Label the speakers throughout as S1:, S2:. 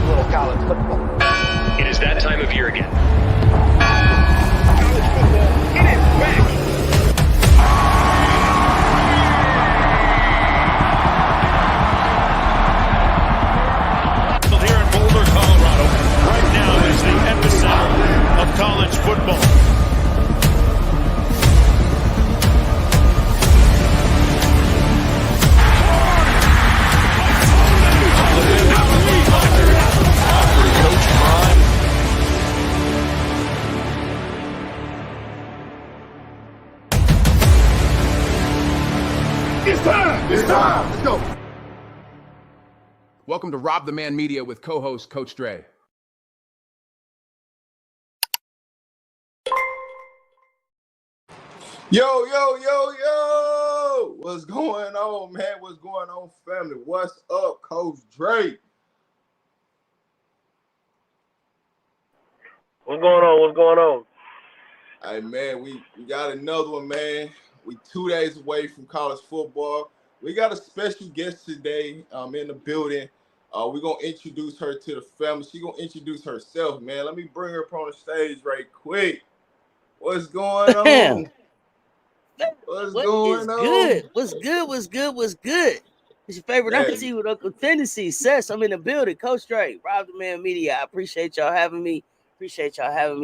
S1: a little college football.
S2: It is that time of year again.
S1: College football, it is back.
S3: Here in Boulder, Colorado, right now is the epicenter of college football.
S1: It's time. It's time. Let's go.
S4: Welcome to RobDaManMedia with co-host Coach Dre.
S5: Yo! What's going on, man? What's going on, family? What's up, Coach Dre?
S6: What's going on?
S5: Hey, man, we got another one, man. We 2 days away from college football. We got a special guest today in the building. We're going to introduce her to the family. She's going to introduce herself, man. Let me bring her up on the stage right quick. What's going on? What's going on?
S7: What's good? It's your favorite auntie with Uncle Tennessee. Cess, I'm in the building. Coach Dre, RobDaManMedia. I appreciate y'all having me.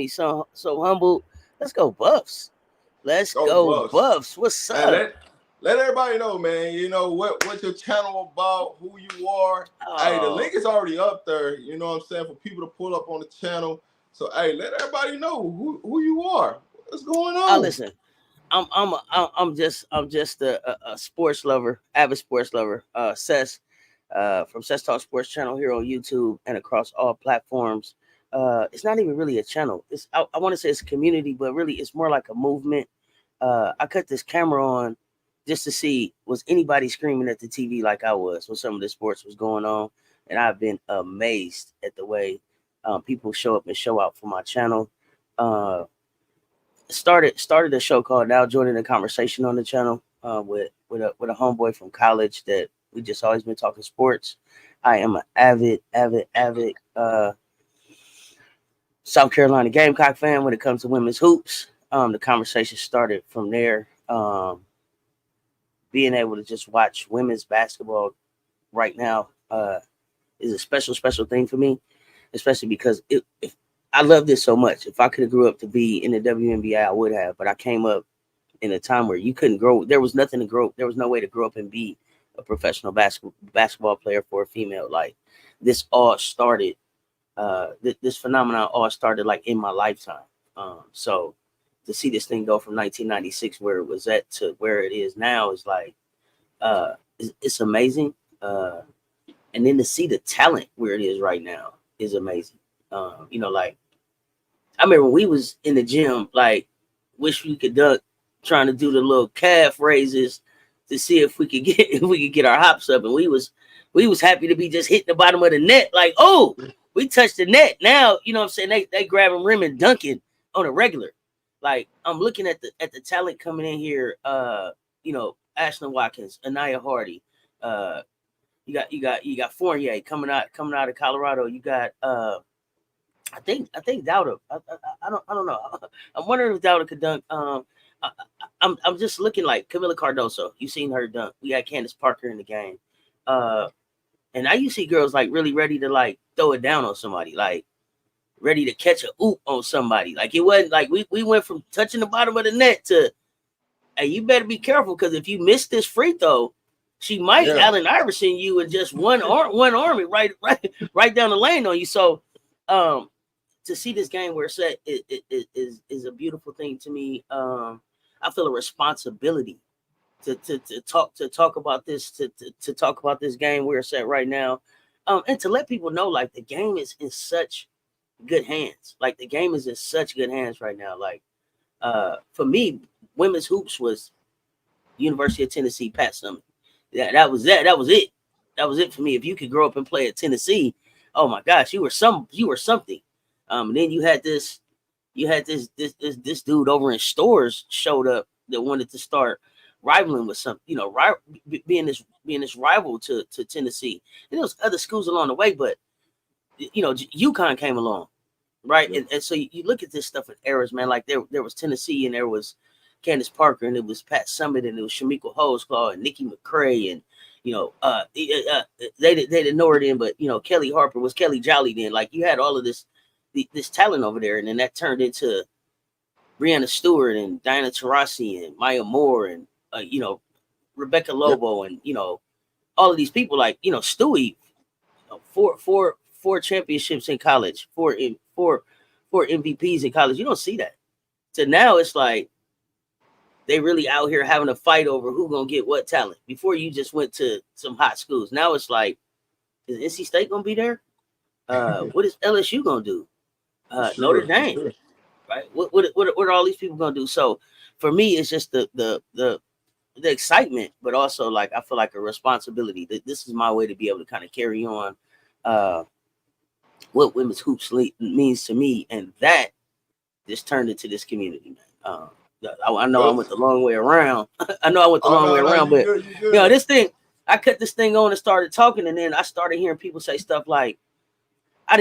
S7: So humble. Let's go Buffs. Let's go Buffs. What's up?
S5: Let everybody know, man, you know, what your channel about, who you are. Hey, the link is already up there, you know what I'm saying, for people to pull up on the channel. So, hey, let everybody know who you are. What's going on?
S7: Listen, I'm just a sports lover, avid sports lover. Cess, from Cess Talk Sports channel here on YouTube and across all platforms. It's not even really a channel. I want to say it's a community, but really it's more like a movement. I cut this camera on just to see, was anybody screaming at the TV like I was when some of the sports was going on. And I've been amazed at the way people show up and show out for my channel. Started a show called Now Joining the Conversation on the channel with a homeboy from college that we just always been talking sports. I am an avid South Carolina Gamecock fan when it comes to women's hoops. The conversation started from there. Being able to just watch women's basketball right now is a special thing for me, especially because if I love this so much. If I could have grew up to be in the WNBA, I would have. But I came up in a time where you couldn't grow. There was nothing to grow. There was no way to grow up and be a professional basketball player for a female. Like this all started. This phenomenon all started like in my lifetime. So to see this thing go from 1996 where it was at to where it is now is like it's amazing. And then to see the talent where it is right now is amazing. You know, like I remember when we was in the gym, like wish we could duck trying to do the little calf raises to see if we could get our hops up, and we was happy to be just hitting the bottom of the net, like, oh, we touched the net. Now, you know what I'm saying, they grabbing rim and dunking on a regular. Like I'm looking at the talent coming in here, you know, Ashlyn Watkins, Anaya Hardy, you got Fournier coming out of Colorado. You got I think Dowda. I don't know. I'm wondering if Dowda could dunk. I'm just looking like Camila Cardoso. You seen her dunk. We got Candace Parker in the game. And now you see girls like really ready to like throw it down on somebody, like ready to catch a oop on somebody. Like it wasn't like we went from touching the bottom of the net to, hey, you better be careful because if you miss this free throw, she might Allen Iverson you and just one arm it right down the lane on you. So to see this game where it's set is a beautiful thing to me. I feel a responsibility to talk about this, to talk about this game where it's at right now. And to let people know like the game is in such good hands. Like the game is in such good hands right now. Like for me, women's hoops was University of Tennessee, Pat Summitt. Yeah, that was it. That was it for me. If you could grow up and play at Tennessee, oh my gosh, you were something. And then you had this dude over in Stores showed up that wanted to start rivaling with some, you know, being this rival to Tennessee. And there was other schools along the way, but UConn came along, right? And so you look at this stuff in eras, man. Like there was Tennessee, and there was Candace Parker, and it was Pat Summitt, and it was Shamika Holesclaw, and Nikki McCray, and they didn't know her then, but Kelly Harper was Kelly Jolly then. Like you had all of this talent over there, and then that turned into Breanna Stewart and Diana Taurasi and Maya Moore and Rebecca Lobo and all of these people like Stewie, four championships in college, four MVPs in college. You don't see that. So now it's like they really out here having a fight over who gonna get what talent. Before you just went to some hot schools. Now it's like, is NC State gonna be there? What is LSU gonna do? Notre Dame, right? What are all these people gonna do? So for me, it's just the excitement, but also like I feel like a responsibility. That this is my way to be able to kind of carry on what women's hoops means to me, and that just turned into this community, man. I know I went the long way around. But this thing, I cut this thing on and started talking, and then I started hearing people say stuff like, we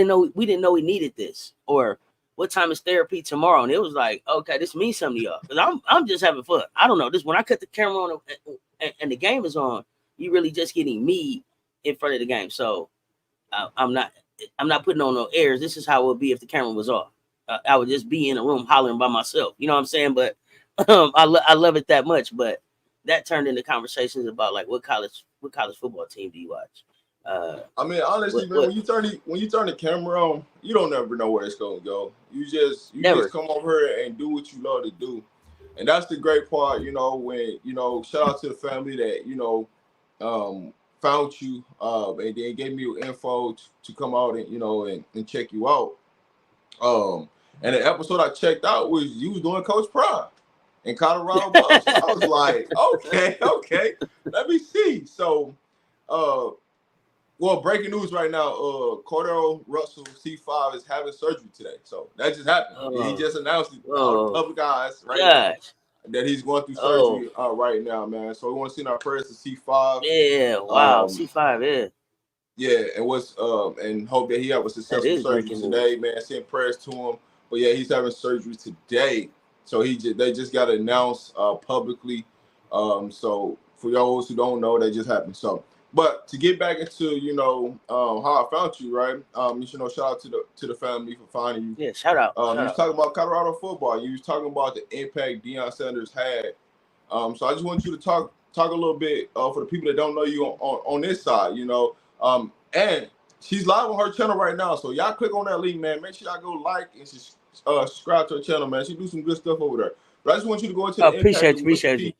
S7: didn't know we needed this, or what time is therapy tomorrow? And it was like, okay, this means something to y'all. Because I'm just having fun. I don't know. This when I cut the camera on and the game is on, you really just getting me in front of the game. So I'm not putting on no airs. This is how it would be if the camera was off. I would just be in a room hollering by myself. You know what I'm saying? But I love it that much. But that turned into conversations about like what college football team do you watch?
S5: I mean, honestly, man, when you turn the camera on, you don't never know where it's gonna go. You just come over here and do what you love to do, and that's the great part. When shout out to the family that found you, and then gave me info to come out and check you out. And the episode I checked out was you was doing Coach Prime in Colorado Buffs. I was like, okay, let me see. So, well, breaking news right now, Cordell Russell C5 is having surgery today. So that just happened. He just announced it to public eyes now that he's going through surgery right now, man. So we want to send our prayers to C5.
S7: Yeah, wow, C5,
S5: yeah, and hope that he have a successful surgery today, man. Send prayers to him. But yeah, he's having surgery today. So they just got announced publicly. So for those who don't know, that just happened. So, but to get back into how I found you, right? Shout out to the family for finding you.
S7: Yeah, shout out.
S5: You was talking about Colorado football. You was talking about the impact Deion Sanders had. So I just want you to talk a little bit for the people that don't know you on this side. And she's live on her channel right now. So y'all click on that link, man. Make sure y'all go like and subscribe to her channel, man. She do some good stuff over there. But I just want you to go into the
S7: appreciate you.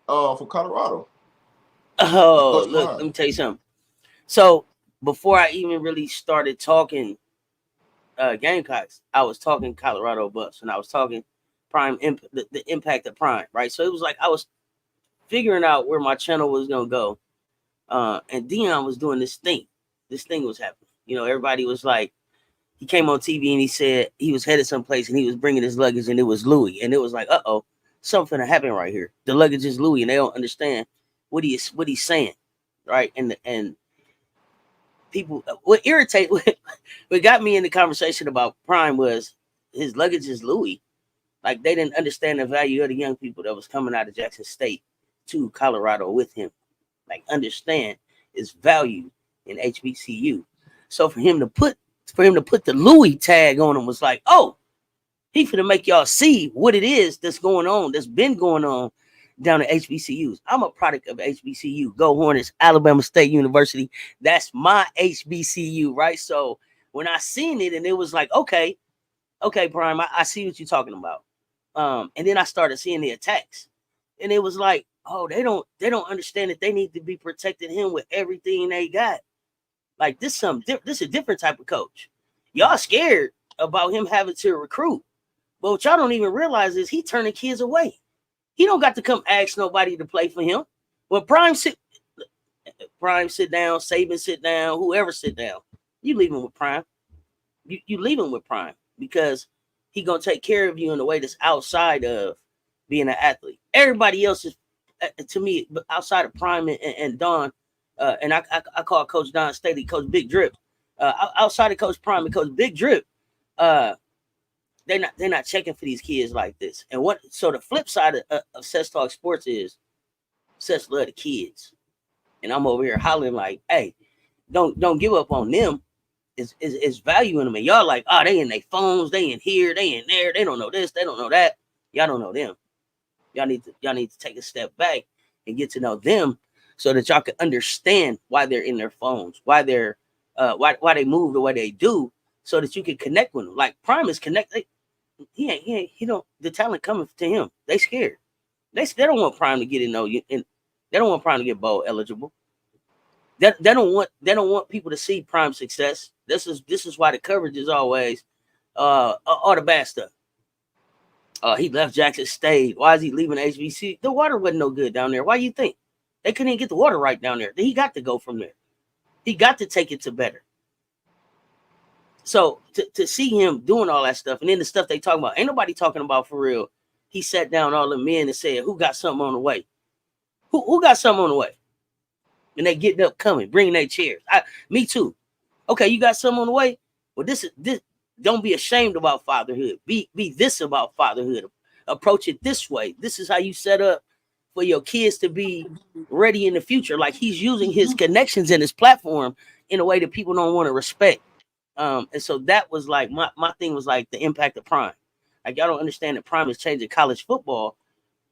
S5: For Colorado.
S7: Oh, look, let me tell you something. So before I even really started talking Gamecocks, I was talking Colorado Buffs, and I was talking Prime, the impact of Prime, right? So it was like I was figuring out where my channel was gonna go, and Deion was doing this thing. This thing was happening. Everybody was like, he came on TV and he said he was headed someplace and he was bringing his luggage and it was Louis, and it was like, something happened right here. The luggage is Louis, and they don't understand what he's saying, right? And people, what got me in the conversation about Prime was his luggage is Louis. Like they didn't understand the value of the young people that was coming out of Jackson State to Colorado with him. Like understand his value in HBCU. So for him to put the Louis tag on him was like, he finna make y'all see what it is that's going on, that's been going on down at HBCUs. I'm a product of HBCU. Go Hornets, Alabama State University. That's my HBCU, right? So when I seen it and it was like, okay, Prime, I see what you're talking about. And then I started seeing the attacks, and it was like, they don't understand that they need to be protecting him with everything they got. Like this is a different type of coach. Y'all scared about him having to recruit, but what y'all don't even realize is he turning kids away. He don't got to come ask nobody to play for him. When Prime sit down, Saban sit down, whoever sit down, you leave him with Prime. You leave him with Prime because he gonna take care of you in a way that's outside of being an athlete. Everybody else is, to me, outside of Prime and Don, and I call Coach Don Staley Coach Big Drip. outside of Coach Prime and Coach Big Drip, they're not checking for these kids like this. And so the flip side of Cess Talk Sports is Cess love the kids, and I'm over here hollering like, hey, don't give up on them. Is value in them, and y'all like, they in their phones, they in here, they in there, they don't know this, they don't know that. Y'all don't know them. Y'all need to take a step back and get to know them so that y'all can understand why they're in their phones, why they're why they move the way they do, so that you can connect with them. Like Prime is connected. He don't, the talent coming to him. They scared. They don't want Prime to get in and they don't want Prime to get bowl eligible. They don't want people to see Prime success. This is why the coverage is always all the bad stuff. He left Jackson State. Why is he leaving HBC? The water wasn't no good down there. Why you think? They couldn't even get the water right down there. He got to go from there. He got to take it to better. So to see him doing all that stuff, and then the stuff they talking about, ain't nobody talking about for real. He sat down all the men and said, who got something on the way? Who got something on the way? And they getting up, coming, bringing their chairs. Me too. Okay, you got something on the way? Well, this. Don't be ashamed about fatherhood. Be this about fatherhood. Approach it this way. This is how you set up for your kids to be ready in the future. Like he's using his connections and his platform in a way that people don't want to respect. And so that was like my thing was like the impact of Prime. Like y'all don't understand that Prime is changing college football,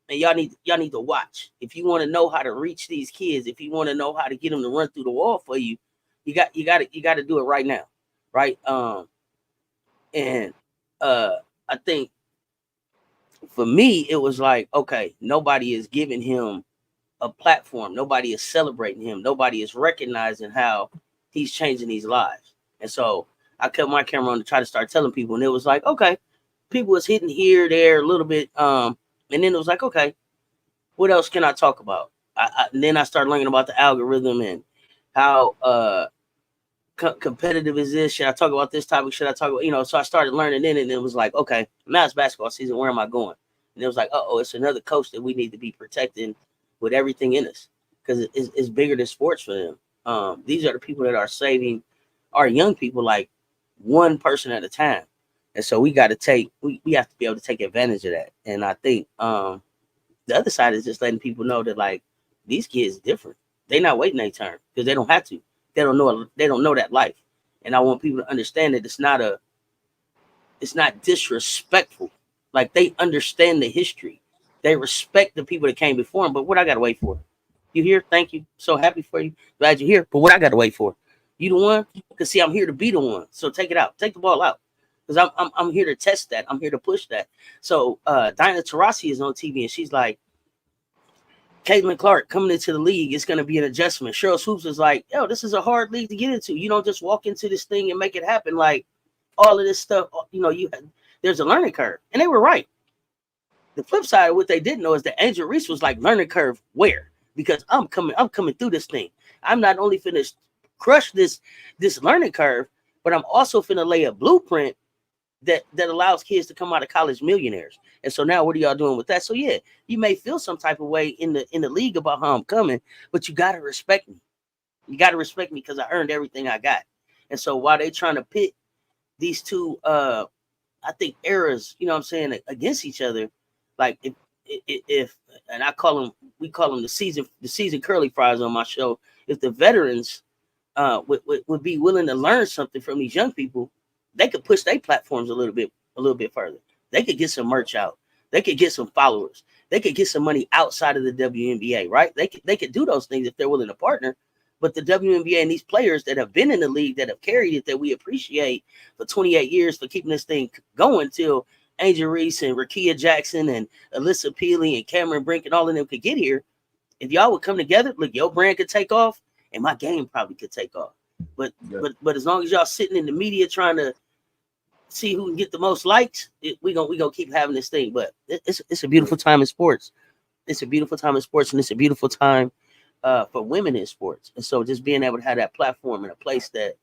S7: and y'all need to watch. If you want to know how to reach these kids, if you want to know how to get them to run through the wall for you, you got to do it right now, right? And I think for me, it was like, okay, nobody is giving him a platform. Nobody is celebrating him. Nobody is recognizing how he's changing these lives. And so I kept my camera on to try to start telling people. And it was like, okay, people was hitting here, there a little bit. And then it was like, okay, what else can I talk about? And then I started learning about the algorithm and how competitive is this? Should I talk about this topic? Should I talk about, so I started learning in it, and it was like, okay, now it's basketball season. Where am I going? And it was like, it's another coach that we need to be protecting with everything in us, because it's bigger than sports for them. These are the people that are saving our young people, like one person at a time. And so we got to we have to be able to take advantage of that. And I think the other side is just letting people know that like these kids different. They're not waiting their turn because they don't have to. They don't know that life. And I want people to understand that it's not disrespectful. Like they understand the history. They respect the people that came before them. But what I gotta wait for? You here? Thank you. So happy for you. Glad you're here. But what I gotta wait for? You the one? Because see, I'm here to be the one. So take it out. Take the ball out. Because I'm here to test that. I'm here to push that. So Dinah Taurasi is on TV and she's like, Caitlin Clark coming into the league, it's going to be an adjustment. Cheryl Swoops is like, yo, this is a hard league to get into. You don't just walk into this thing and make it happen. Like all of this stuff, there's a learning curve. And they were right. The flip side of what they didn't know is that Angel Reese was like, learning curve where? Because I'm coming through this thing. I'm not only finna crush this learning curve, but I'm also finna lay a blueprint that allows kids to come out of college millionaires. And so now what are y'all doing with that? So yeah, you may feel some type of way in the league about how I'm coming, but you got to respect me. You got to respect me because I earned everything I got. And so while they trying to pit these two, I think eras, against each other, like if and we call them the season curly fries on my show. If the veterans would be willing to learn something from these young people, they could push their platforms a little bit further. They could get some merch out. They could get some followers. They could get some money outside of the WNBA, right? They could do those things if they're willing to partner. But the WNBA and these players that have been in the league, that have carried it, that we appreciate for 28 years for keeping this thing going till Angel Reese and Rakia Jackson and Alyssa Peely and Cameron Brink and all of them could get here. If y'all would come together, look, your brand could take off and my game probably could take off. But as long as y'all sitting in the media trying to see who can get the most likes, we gonna keep having this thing. But it's a beautiful time in sports. It's a beautiful time in sports, and it's a beautiful time for women in sports. And so just being able to have that platform in a place that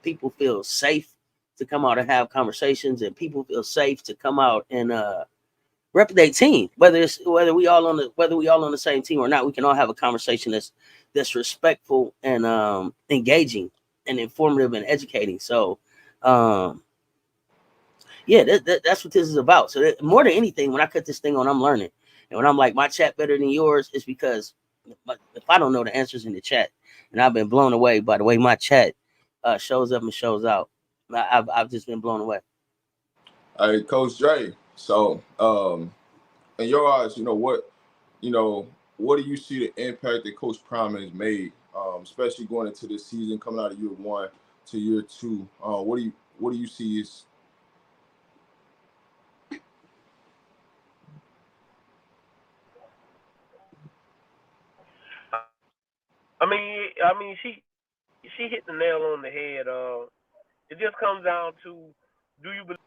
S7: people feel safe to come out and have conversations, and people feel safe to come out and rep their team, whether we all on the same team or not, we can all have a conversation that's respectful and engaging informative and educating. So, yeah, that's what this is about. So more than anything, when I cut this thing on, I'm learning. And when I'm like, my chat better than yours, it's because if I don't know the answers in the chat, and I've been blown away by the way my chat shows up and shows out. I've just been blown away.
S5: All right, Coach Dre. So, in your eyes, what do you see the impact that Coach Prime has made, especially going into this season, coming out of year 1 to year 2? What do you see is?
S6: I mean, she hit the nail on the head. It just comes down to, do you believe?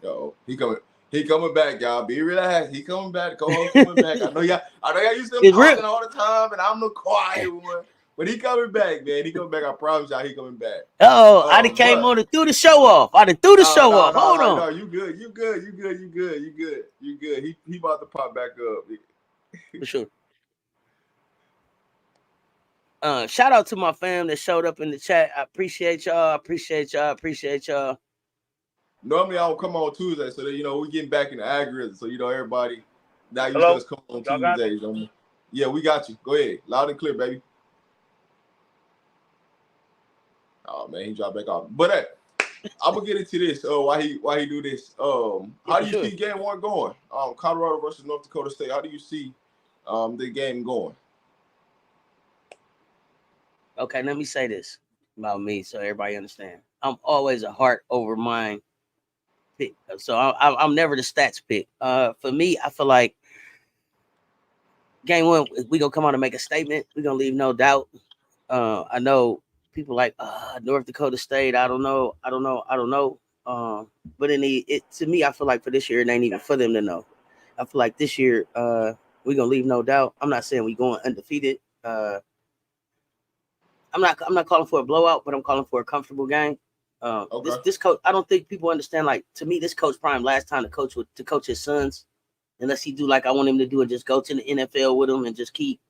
S5: Yo, he coming back, y'all. Be relaxed. He coming back. Co-host coming back. I know y'all used to him talking all the time, and I'm the quiet one. But he coming back, man. He coming back. I promise y'all, he coming back.
S7: I done came on and threw the show off. Hold on.
S5: No, you good. You good. He about to pop back up.
S7: For sure. Shout out to my fam that showed up in the chat. I appreciate y'all.
S5: Normally I don't come on Tuesday, so that we getting back in the algorithm. So everybody now you just come on Tuesdays. Yeah, we got you. Go ahead, loud and clear, baby. Oh man, he dropped back off. But hey, I'm gonna get into this. Why he do this? How do you see game 1 going? Colorado versus North Dakota State. How do you see the game going?
S7: Okay, let me say this about me so everybody understand. I'm always a heart over mind pick. So I'm never the stats pick. For me, I feel like game 1, we gonna come out and make a statement. We gonna leave no doubt. I know people like North Dakota State. I don't know. But to me, I feel like for this year, it ain't even for them to know. I feel like this year, we gonna leave no doubt. I'm not saying we going undefeated. I'm not calling for a blowout, but I'm calling for a comfortable game.
S5: Okay.
S7: This coach, I don't think people understand. Like, to me, this Coach Prime last time to coach his sons, unless he do like I want him to do and just go to the NFL with him and just keep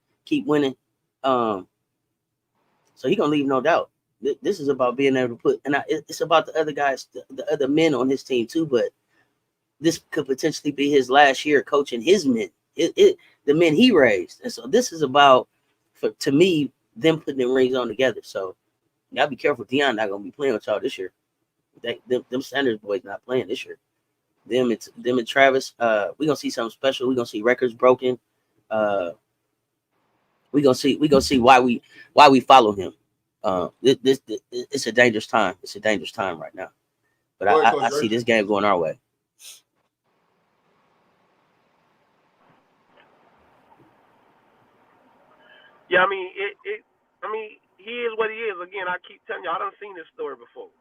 S7: winning. So he gonna leave no doubt. This is about being able to put, and it's about the other guys, the other men on his team too. But this could potentially be his last year coaching his men, the men he raised, and so this is about, to me, them putting them rings on together. So y'all be careful. Deion not gonna be playing with y'all this year. Them Sanders boys not playing this year. Them and Travis. We gonna see something special. We gonna see records broken. We gonna see why we follow him. This it's a dangerous time. It's a dangerous time right now. But I see this game going our way.
S6: Yeah, I mean, he is what he is. Again, I keep telling you, I done seen this story before.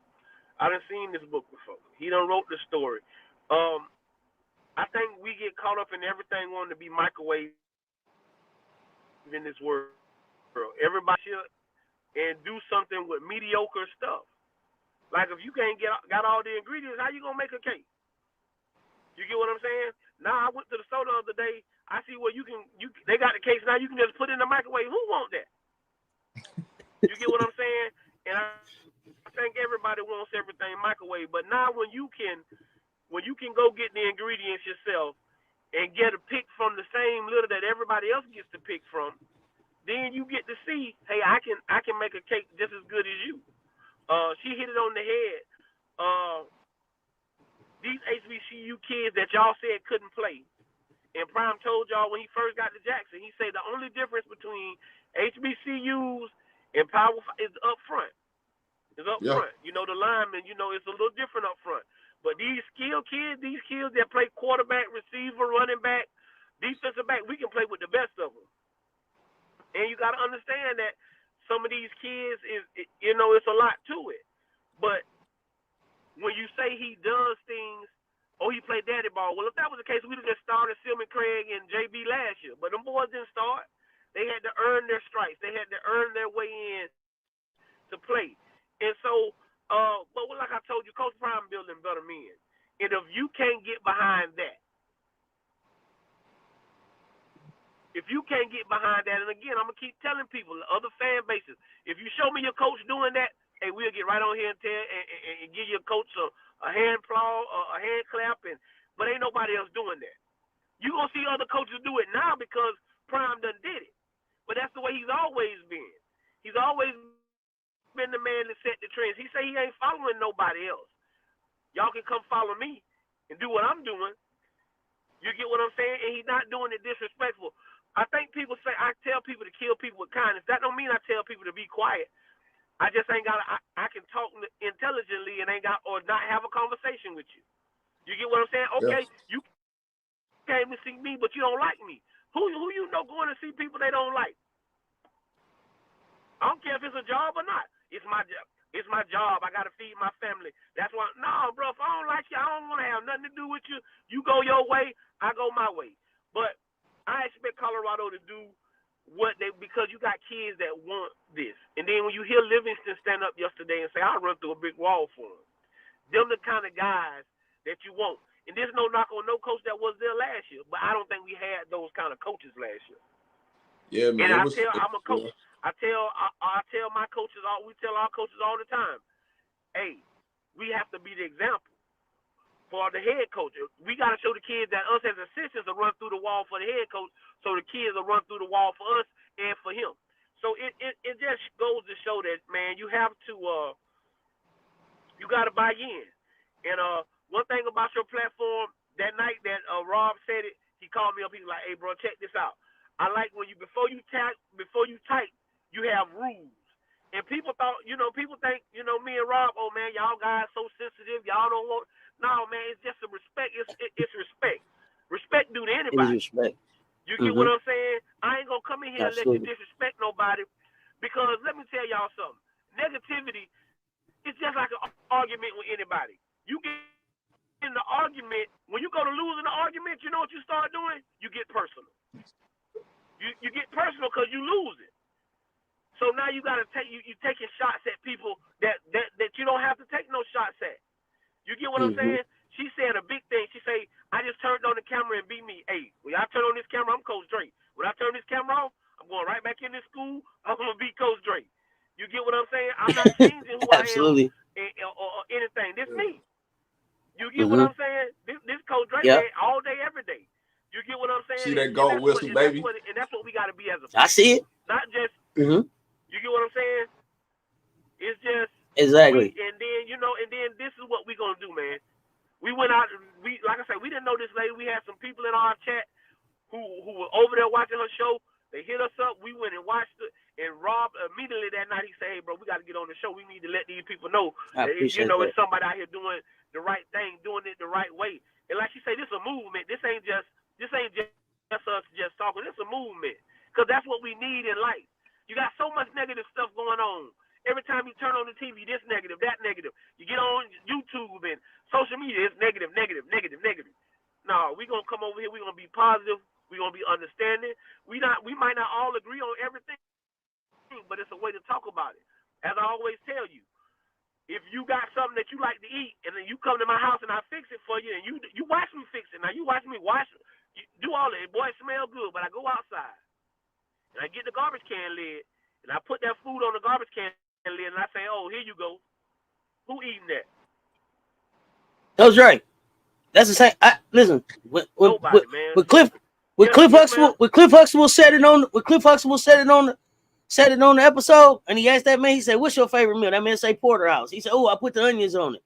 S6: I done seen this book before. He done wrote the story. I think we get caught up in everything wanting to be microwave in this world. Everybody should and do something with mediocre stuff. Like, if you can't got all the ingredients, how you gonna make a cake? You get what I'm saying? Now I went to the store the other day. I see where they got the cakes now. You can just put it in the microwave. Who want that? You get what I'm saying? And I think everybody wants everything microwave. But now when you can go get the ingredients yourself and get a pick from the same litter that everybody else gets to pick from, then you get to see, hey, I can make a cake just as good as you. She hit it on the head. These HBCU kids that y'all said couldn't play, and Prime told y'all when he first got to Jackson, he said the only difference between HBCUs and Power is up front. It's up front. You know, the linemen, it's a little different up front. But these skilled kids, these kids that play quarterback, receiver, running back, defensive back, we can play with the best of them. And you got to understand that some of these kids it's a lot to it. But when you say he does things, he played daddy ball. Well, if that was the case, we'd have just started Silman Craig and JB last year. But them boys didn't start. They had to earn their stripes. They had to earn their way in to play. And so, but like I told you, Coach Prime building better men. And if you can't get behind that, If you can't get behind that, and again, I'm gonna keep telling people, other fan bases, if you show me your coach doing that, hey, we'll get right on here and tell and give your coach a hand applaud, a hand clap, but ain't nobody else doing that. You gonna see other coaches do it now because Prime done did it, but that's the way he's always been. He's always been the man that set the trends. He say he ain't following nobody else. Y'all can come follow me and do what I'm doing. You get what I'm saying? And he's not doing it disrespectful. I think people say I tell people to kill people with kindness. That don't mean I tell people to be quiet. I just ain't got. I can talk intelligently and ain't got or not have a conversation with you. You get what I'm saying? Okay, you came to see me, but you don't like me. Who you know going to see people they don't like? I don't care if it's a job or not. It's my job. It's my job. I got to feed my family. That's why. No, bro. If I don't like you, I don't want to have nothing to do with you. You go your way, I go my way. But I expect Colorado to do what they, because you got kids that want this. And then when you hear Livingston stand up yesterday and say, I'll run through a brick wall for them the kind of guys that you want. And there's no knock on no coach that was there last year, but I don't think we had those kind of coaches last year.
S5: Yeah, man.
S6: And I'm a coach. I tell my coaches we tell our coaches all the time, hey, we have to be the example for the head coach. We got to show the kids that us as assistants will run through the wall for the head coach, so the kids will run through the wall for us and for him. So it just goes to show that, man, you have to you got to buy in. And one thing about your platform, that night that Rob said it, he called me up. He was like, hey, bro, check this out. I like when you before you type, you have rules. And people think, me and Rob, oh man, y'all guys so sensitive, y'all don't want. No, man, it's just a respect. It's respect. Respect due to anybody.
S7: It is respect.
S6: You get what I'm saying? I ain't gonna come in here
S7: Absolutely.
S6: and let you disrespect nobody, because let me tell y'all something. Negativity is just like an argument with anybody. You get in the argument, when you go to lose in the argument, you know what you start doing? You get personal. You get personal because you lose it. So now you gotta take you taking shots at people that you don't have to take no shots at. You get what I'm saying? She said a big thing. She say, I just turned on the camera and beat me. Hey, when I turn on this camera, I'm Coach Dre. When I turn this camera off, I'm going right back in this school. I'm gonna beat Coach Dre. You get what I'm saying? I'm not changing who I am or anything. This me. You get what I'm saying? This Coach Dre man, all day, every day. You get what I'm saying?
S5: See that gold whistle, baby.
S6: That's what we got to be as a
S7: I see it.
S6: Not just. You get what I'm saying? It's just
S7: exactly.
S6: And then this is what we're gonna do, man. We went out. Like I said, we didn't know this lady. We had some people in our chat who were over there watching her show. They hit us up. We went and watched it. And Rob immediately that night he said, "Hey, bro, we got to get on the show. We need to let these people know that it's somebody out here doing the right thing, doing it the right way." And like she said, this is a movement. This ain't just us just talking. This is a movement, because that's what we need in life. You got so much negative stuff going on. Every time you turn on the TV, this negative, that negative. You get on YouTube and social media, it's negative, negative, negative, negative. No, we're going to come over here. We're going to be positive. We're going to be understanding. We might not all agree on everything, but it's a way to talk about it. As I always tell you, if you got something that you like to eat, and then you come to my house and I fix it for you, and you watch me fix it. Now, you watch me do all that. Boy, it smell good, but I go outside, and I get the garbage can lid, and I put that food on the garbage can lid, and I say, oh, here you go. Who eating that?
S7: Coach Dre. That's the same. Listen, with Cliff Huxtable said it on the episode, and he asked that man. He said, "What's your favorite meal?" That man say porterhouse. He said, "Oh, I put the onions on it."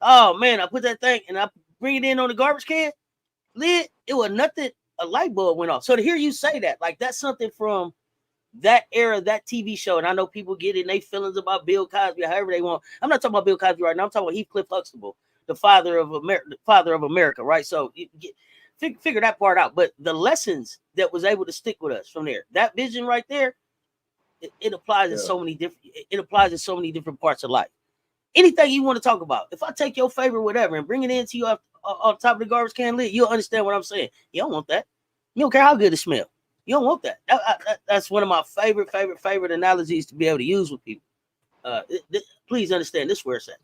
S7: Oh man, I put that thing and I bring it in on the garbage can lid. It was nothing. A light bulb went off. So to hear you say that, like that's something from that era, that TV show. And I know people get in their feelings about Bill Cosby, however they want. I'm not talking about Bill Cosby right now. I'm talking about Heathcliff Huxtable, the father of America, right? So figure that part out. But the lessons that was able to stick with us from there, that vision right there, it applies in so many different. It applies in so many different parts of life. Anything you want to talk about, if I take your favorite whatever and bring it into you off top of the garbage can lid, you'll understand what I'm saying. You don't want that. You don't care how good it smells. You don't want that. That's one of my favorite analogies to be able to use with people. Please understand this where it's at.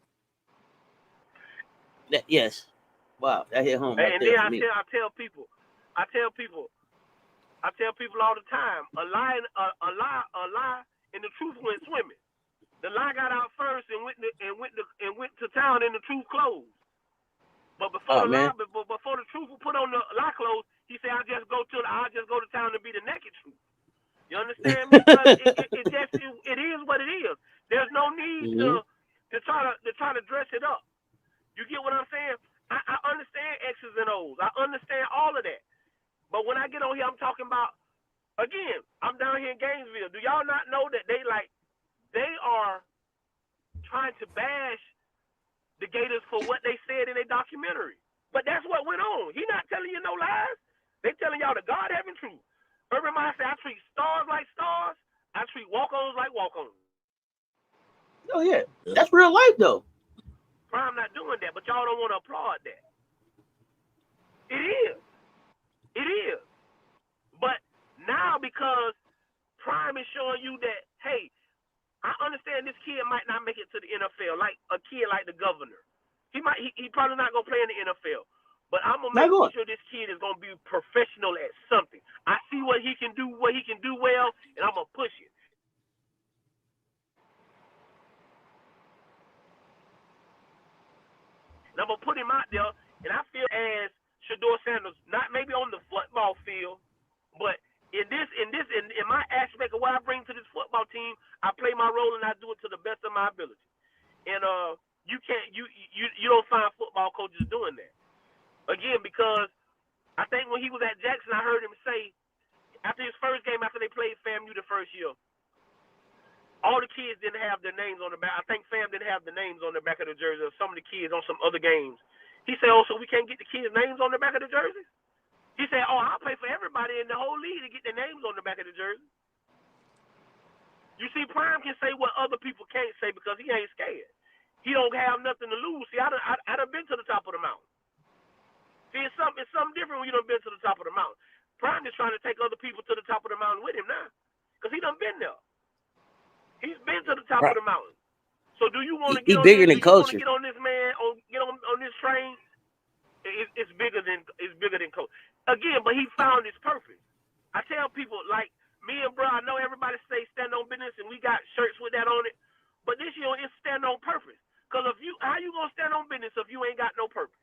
S7: Yes. Wow, that hit home. Right
S6: and
S7: there
S6: then
S7: for me.
S6: I tell people, I tell people all the time, a lie, and the truth went swimming. The lie got out first and went to town, and the truth closed. But before before the truth was put on the lie clothes, he said, "I'll just go to town and be the naked truth." You understand me? It is what it is. There's no need to try to dress it up. You get what I'm saying? I understand X's and O's. I understand all of that. But when I get on here, I'm talking about, again, I'm down here in Gainesville. Do y'all not know that they are trying to bash the Gators for what they said in their documentary? But that's what went on. He not telling you no lies. They telling y'all the God-having truth. Urban Meyer said, I treat stars like stars. I treat walk-ons like walk-ons.
S7: Oh, yeah. That's real life, though.
S6: Prime not doing that, but y'all don't want to applaud that. It is. It is. But now, because Prime is showing you that, hey, I understand this kid might not make it to the NFL, like a kid like the governor. He probably not gonna play in the NFL, but I'm gonna make sure this kid is gonna be professional at something. I see what he can do well, and I'm gonna push it. And I'm gonna put him out there, and I feel as Shedeur Sanders, not maybe on the football field, but in my aspect of what I bring to this football team, I play my role and I do it to the best of my ability. And you don't find football coaches doing that. Again, because I think when he was at Jackson, I heard him say after his first game, after they played FAMU the first year, all the kids didn't have their names on the back. I think FAM didn't have the names on the back of the jersey, or some of the kids on some other games. He said, "Oh, so we can't get the kids' names on the back of the jersey?" He said, "Oh, I'll pay for everybody in the whole league to get their names on the back of the jersey." You see, Prime can say what other people can't say because he ain't scared. He don't have nothing to lose. See, I done been to the top of the mountain. See, it's something different when you done been to the top of the mountain. Prime is trying to take other people to the top of the mountain with him now because he done been there. He's been to the top of the mountain. So do you want to get on this? Do you want to get on this man? Get on this train? It's bigger than coach. Again, but he found his purpose. I tell people, like me and bro, I know everybody say stand on business, and we got shirts with that on it. But this year it's stand on purpose. Because how you gonna stand on business if you ain't got no purpose?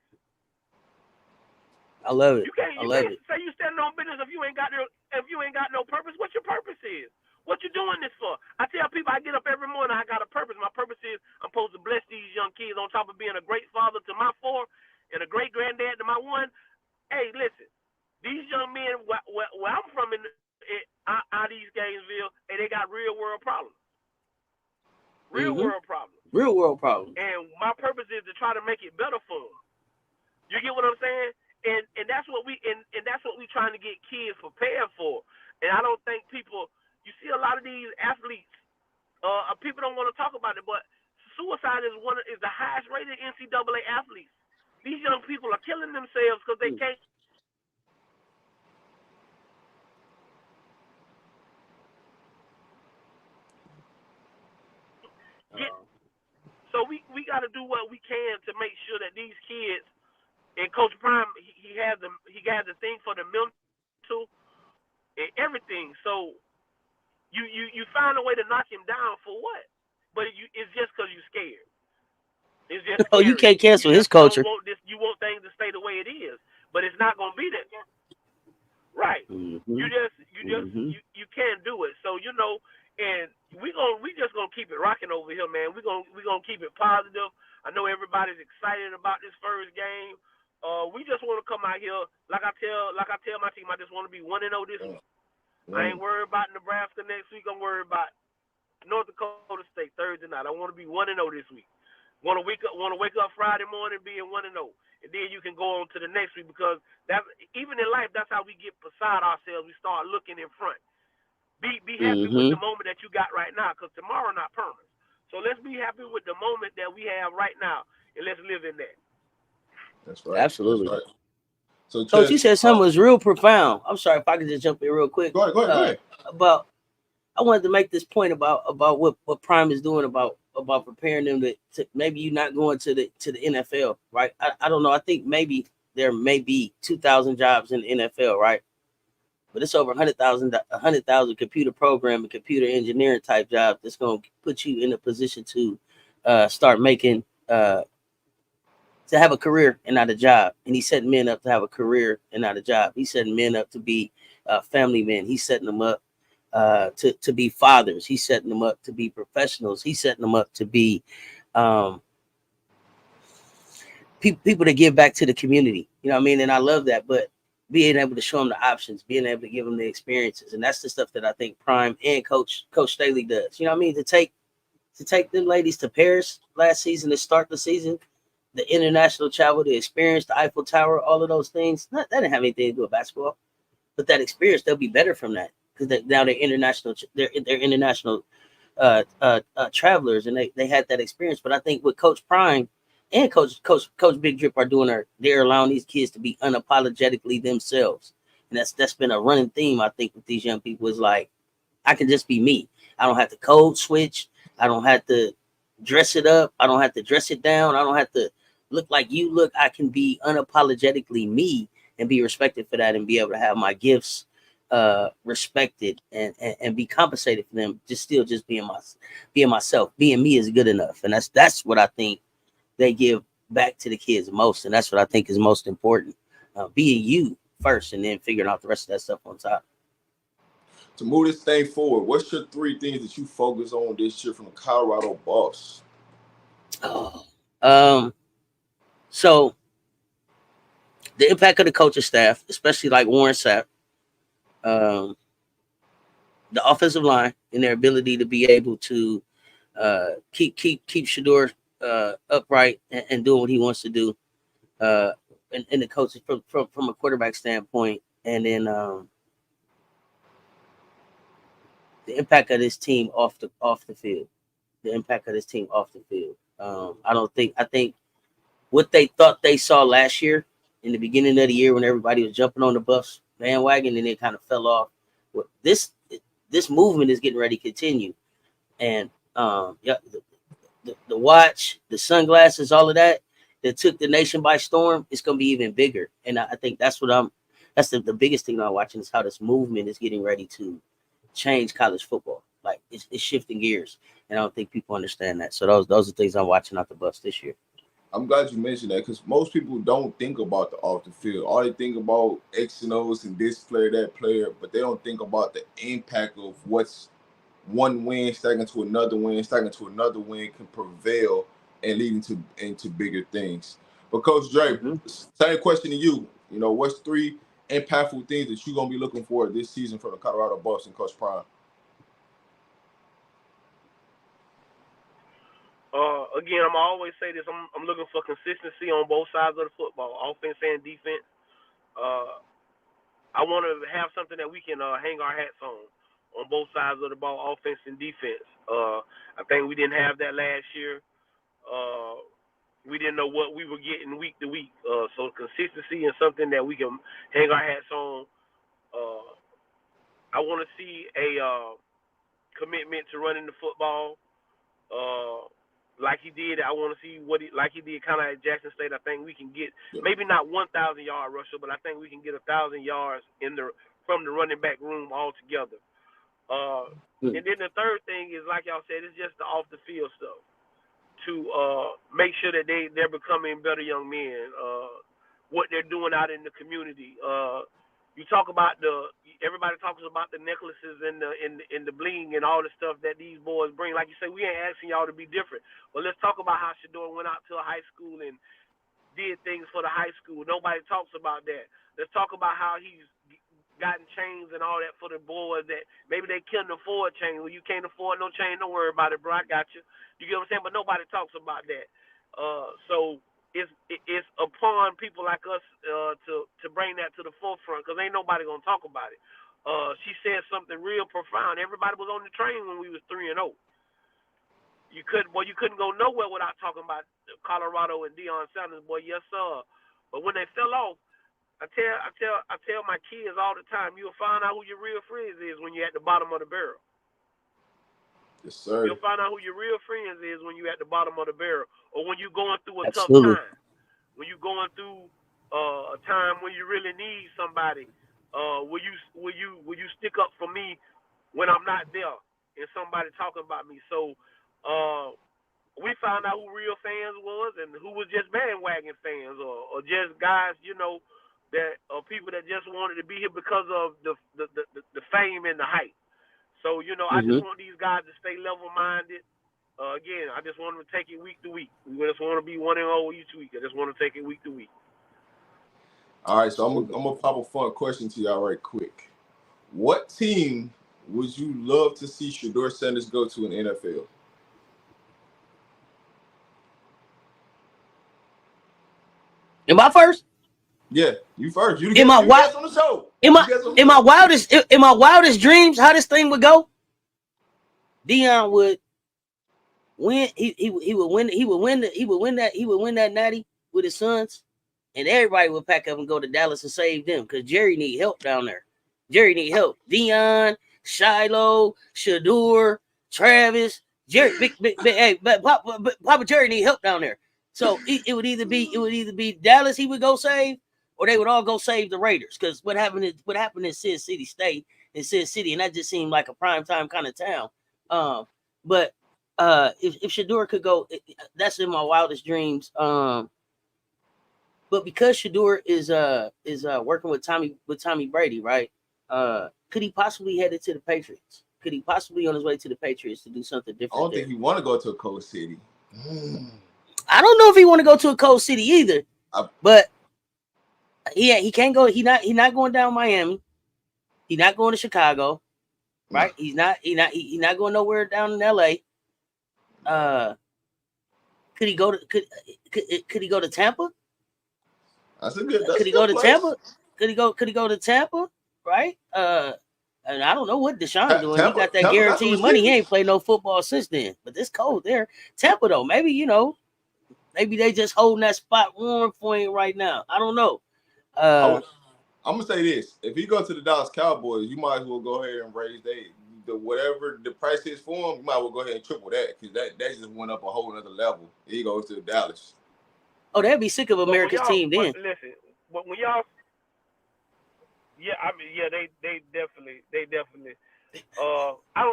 S7: I love it.
S6: You can't say you standing on business if you ain't got no purpose. What your purpose is? What you doing this for? I tell people I get up every morning, I got a purpose. My purpose is I'm supposed to bless these young kids on top of being a great father to my 4 and a great granddad to my 1. Hey, listen, these young men where I'm from out East Gainesville, and they got real world problems. Real world problems. And my purpose is to try to make it better for them. You get what I'm saying? And that's what we trying to get kids prepared for. And I don't think people. You see a lot of these athletes, people don't want to talk about it, but suicide is the highest rated NCAA athletes. These young people are killing themselves because they can't. So we got to do what we can to make sure that these kids, and Coach Prime, he has the thing for the mental and everything. So. You find a way to knock him down for what? But it's just because you're scared. It's just scary.
S7: You can't cancel his culture.
S6: You want things to stay the way it is, but it's not gonna be that. Right. You can't do it. So and we just gonna keep it rocking over here, man. We gonna keep it positive. I know everybody's excited about this first game. We just want to come out here like I tell my team. I just want to be 1-0 this week. I ain't worried about Nebraska next week. I'm worried about North Dakota State Thursday night. I want to be 1-0 this week. Want to wake up Friday morning being 1-0, and then you can go on to the next week because that's even in life. That's how we get beside ourselves. We start looking in front. Be happy with the moment that you got right now because tomorrow not permanent. So let's be happy with the moment that we have right now, and let's live in that.
S5: That's right.
S7: Absolutely.
S5: That's right. So,
S7: Coach, you said something was real profound. I'm sorry if I could just jump in real quick.
S5: Go ahead.
S7: I wanted to make this point about what Prime is doing about preparing them to maybe you not going to the NFL, right? I don't know. I think maybe there may be 2,000 jobs in the NFL, right? but it's over 100,000 computer programming, computer engineering type jobs that's going to put you in a position to start making to have a career and not a job. And he's setting men up to have a career and not a job. He's setting men up to be family men. He's setting them up to be fathers. He's setting them up to be professionals. He's setting them up to be people that give back to the community. You know what I mean? And I love that. But being able to show them the options, being able to give them the experiences, and that's the stuff that I think Prime and Coach Staley does. You know what I mean? To take them ladies to Paris last season to start the season, the international travel, the experience, the Eiffel Tower, all of those things. That didn't have anything to do with basketball, but that experience, they'll be better from that because now they're international. They're international travelers, and they had that experience. But I think what Coach Prime and Coach Big Drip are doing, they're allowing these kids to be unapologetically themselves, and that's been a running theme I think with these young people. Is like, I can just be me. I don't have to code switch. I don't have to dress it up. I don't have to dress it down. I don't have to look like you look. I can be unapologetically me and be respected for that and be able to have my gifts respected and be compensated for them. Just being myself. Being me is good enough. And that's what I think they give back to the kids most. And that's what I think is most important. Being you first and then figuring out the rest of that stuff on top.
S5: To move this thing forward, what's your 3 things that you focus on this year from the Colorado Boss?
S7: So the impact of the coaching staff, especially like Warren Sapp, the offensive line and their ability to be able to keep Shedeur upright and doing what he wants to do, and the coaches from a quarterback standpoint, and then the impact of this team off the field. The impact of this team off the field. I think what they thought they saw last year in the beginning of the year when everybody was jumping on the Buffs bandwagon and it kind of fell off. This movement is getting ready to continue, and the watch, the sunglasses, all of that took the nation by storm. It's going to be even bigger, and I think that's the biggest thing I'm watching is how this movement is getting ready to change college football. Like it's shifting gears, and I don't think people understand that. So those are things I'm watching out the bus this year.
S5: I'm glad you mentioned that because most people don't think about the off the field. All they think about X and O's and this player, that player, but they don't think about the impact of what's one win stacking to another win can prevail and lead into bigger things. But Coach Dre, same question to you. You know, what's 3 impactful things that you're gonna be looking for this season from the Colorado Buffs and Coach Prime?
S6: Again, I'm always say this. I'm looking for consistency on both sides of the football, offense and defense. I want to have something that we can hang our hats on both sides of the ball, offense and defense. I think we didn't have that last year. We didn't know what we were getting week to week. So consistency is something that we can hang our hats on. I want to see a commitment to running the football. Like he did, I want to see like he did kind of at Jackson State. I think we can get maybe not 1,000-yard rusher, but I think we can get 1,000 yards from the running back room altogether. And then the third thing is, like y'all said, it's just the off the field stuff to make sure that they're becoming better young men. What they're doing out in the community. You talk about everybody talks about the necklaces and the bling and all the stuff that these boys bring. Like you say, we ain't asking y'all to be different. But let's talk about how Shedeur went out to a high school and did things for the high school. Nobody talks about that. Let's talk about how he's gotten chains and all that for the boys that maybe they couldn't afford chains. Well, you can't afford no chain, don't worry about it, bro. I got you. You get what I'm saying? But nobody talks about that. So it's upon people like us to bring that to the forefront because ain't nobody gonna talk about it. She said something real profound. Everybody was on the train when we was 3-0. You couldn't go nowhere without talking about Colorado and Deion Sanders, boy. Yes, sir. But when they fell off, I tell my kids all the time, you'll find out who your real friends is when you're at the bottom of the barrel.
S5: Yes, sir.
S6: You'll find out who your real friends is when you're at the bottom of the barrel, or when you're going through a
S7: Absolutely.
S6: tough time. When you're going through a time when you really need somebody Will you stick up for me when I'm not there and somebody talking about me? So we found out who real fans was and who was just bandwagon fans or just guys, that people that just wanted to be here because of the fame and the hype. So, I just want these guys to stay level-minded. Again, I just want them to take it week to week. We just want to be 1-0 each week. I just want to take it week to week.
S5: All right, so I'm gonna pop a fun question to y'all right quick. What team would you love to see Shedeur Sanders go to in the NFL?
S7: Am I first?
S5: Yeah, you first. You
S7: In my
S5: guest on the show.
S7: In my wildest dreams, how this thing would go, Deion would win. He would win that natty with his sons, and everybody would pack up and go to Dallas and save them because Jerry need help down there. Jerry need help. Deion, Shiloh, Shedeur, Travis, Jerry, but Papa Jerry need help down there. So it would either be Dallas he would go save, or they would all go save the Raiders. Because what happened in Cess City State in Cess City, and that just seemed like a prime time kind of town. But if Shedeur could go, that's in my wildest dreams. But because Shedeur is working with Tommy Brady, right? Could he possibly head to the Patriots? Could he possibly on his way to the Patriots to do something different?
S5: I don't think he want to go to a cold city.
S7: I don't know if he want to go to a cold city either. But he can't go. He not going down Miami. He's not going to Chicago, right? No. He's not going nowhere down in LA. Could he go to Tampa? Could he go to Tampa? Could he go to Tampa? Right? And I don't know what Deshaun doing. He got that guaranteed money. He ain't played no football since then. But it's cold there. Tampa though, maybe maybe they just holding that spot warm for him right now. I don't know.
S5: I'm gonna say this: if he goes to the Dallas Cowboys, you might as well go ahead and raise whatever the price is for him. You might as well go ahead and triple that because that just went up a whole other level. He goes to Dallas.
S7: Oh, they'd be sick of America's team then.
S6: Listen, when y'all, they definitely. I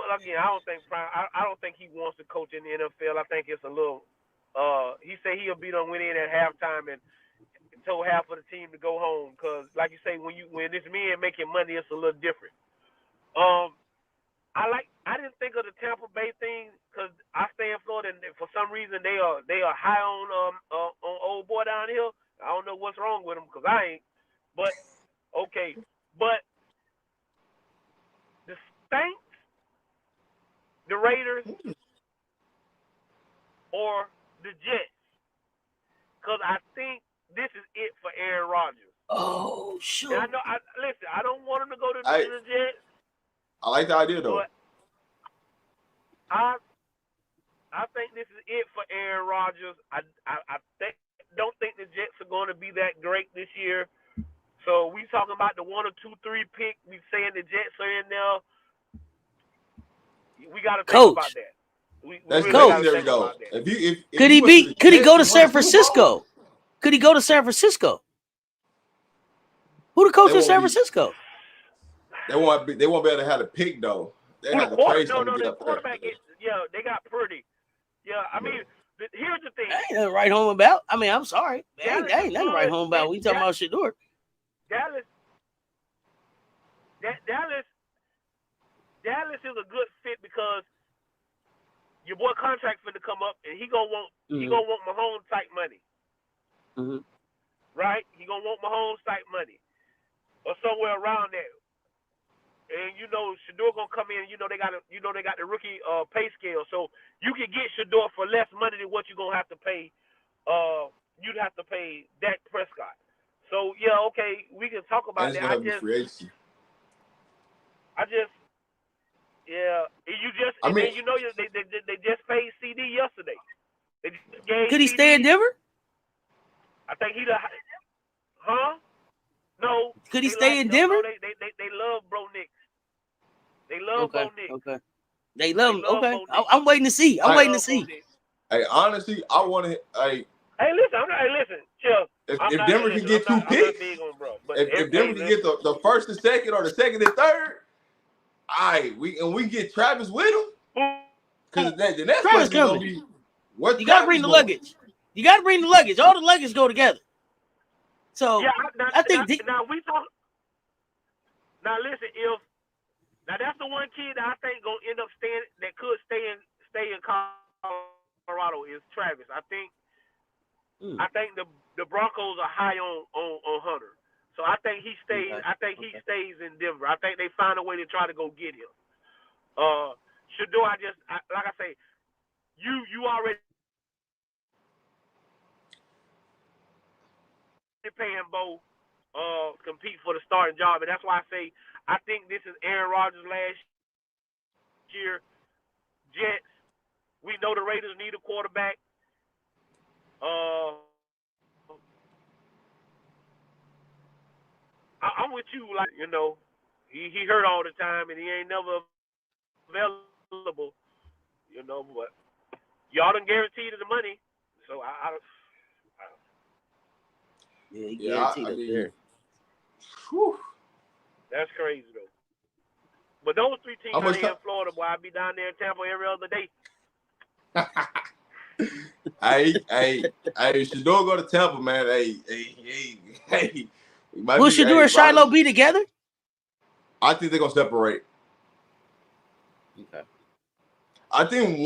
S6: don't think he wants to coach in the NFL. I think it's a little. He said he'll be done went in at halftime and told half of the team to go home because, like you say, when it's men making money, it's a little different. I didn't think of the Tampa Bay thing because I stay in Florida and for some reason they are high on old boy down here. I don't know what's wrong with him because I ain't. But okay, but the Saints, the Raiders, or the Jets, because I think this is it for Aaron Rodgers.
S7: Oh, sure.
S6: And listen, I don't want him to go to the Jets.
S5: I like the idea though.
S6: But I think this is it for Aaron Rodgers. I don't think the Jets are going to be that great this year. So we talking about the 1 or 2, 3 pick. We saying the Jets are in there. We got to think about that.
S5: That's
S6: really
S5: there we go.
S7: Could he go to San Francisco? Could he go to San Francisco? Who the coach in San Francisco?
S5: They won't be able to have a pick though. They have to pay something to get up there.
S6: They got pretty. Yeah, I mean, here's the thing.
S7: That ain't nothing to write home about. I mean, I'm sorry. Ain't nothing to write home about. We talking about Shedeur.
S6: Dallas is a good fit because your boy contract finna come up and he gonna want Mahomes type money.
S7: Mm-hmm.
S6: Right? He gonna want Mahomes type money. Or somewhere around there. And Shedeur gonna come in, they got the rookie pay scale. So you can get Shedeur for less money than what you're gonna have to pay you'd have to pay Dak Prescott. So yeah, okay, we can talk about that. They just paid CD yesterday. They just gave
S7: Could he stay in Denver?
S6: I think No.
S7: Could he stay in Denver?
S6: They love Bro Nick. They love Bro Nick.
S7: Okay. They love him. Okay. I'm waiting to see. I'm waiting to see.
S5: Hey, honestly, I want to.
S6: Hey, listen, chill.
S5: If Denver can get 2 picks, if Denver can get the first and second or the second and third, we get Travis with him. Because the next
S7: Travis
S5: question is gonna be what
S7: you gotta bring the luggage. You gotta bring the luggage. All the luggage go together. So
S6: Yeah,
S7: I think
S6: now we talk. Now listen, that's the one kid that I think gonna end up staying that could stay in Colorado is Travis. I think the Broncos are high on Hunter, so I think he stays.
S7: Okay.
S6: I think he stays in Denver. I think they find a way to try to go get him. Shador, like I say, you already paying both compete for the starting job, and that's why I say I think this is Aaron Rodgers last year. Jets, we know the Raiders need a quarterback. I'm with you, like he hurt all the time and he ain't never available, but y'all done guaranteed the money, so I
S7: he guaranteed up there.
S5: Whew.
S6: That's crazy though. But those three teams out here in Florida, boy, I'd be down there in Tampa every other day.
S5: Hey, Shador go to Tampa, man. Hey.
S7: Will Shador and Shiloh be together?
S5: I think they're gonna separate.
S7: Okay.
S5: I think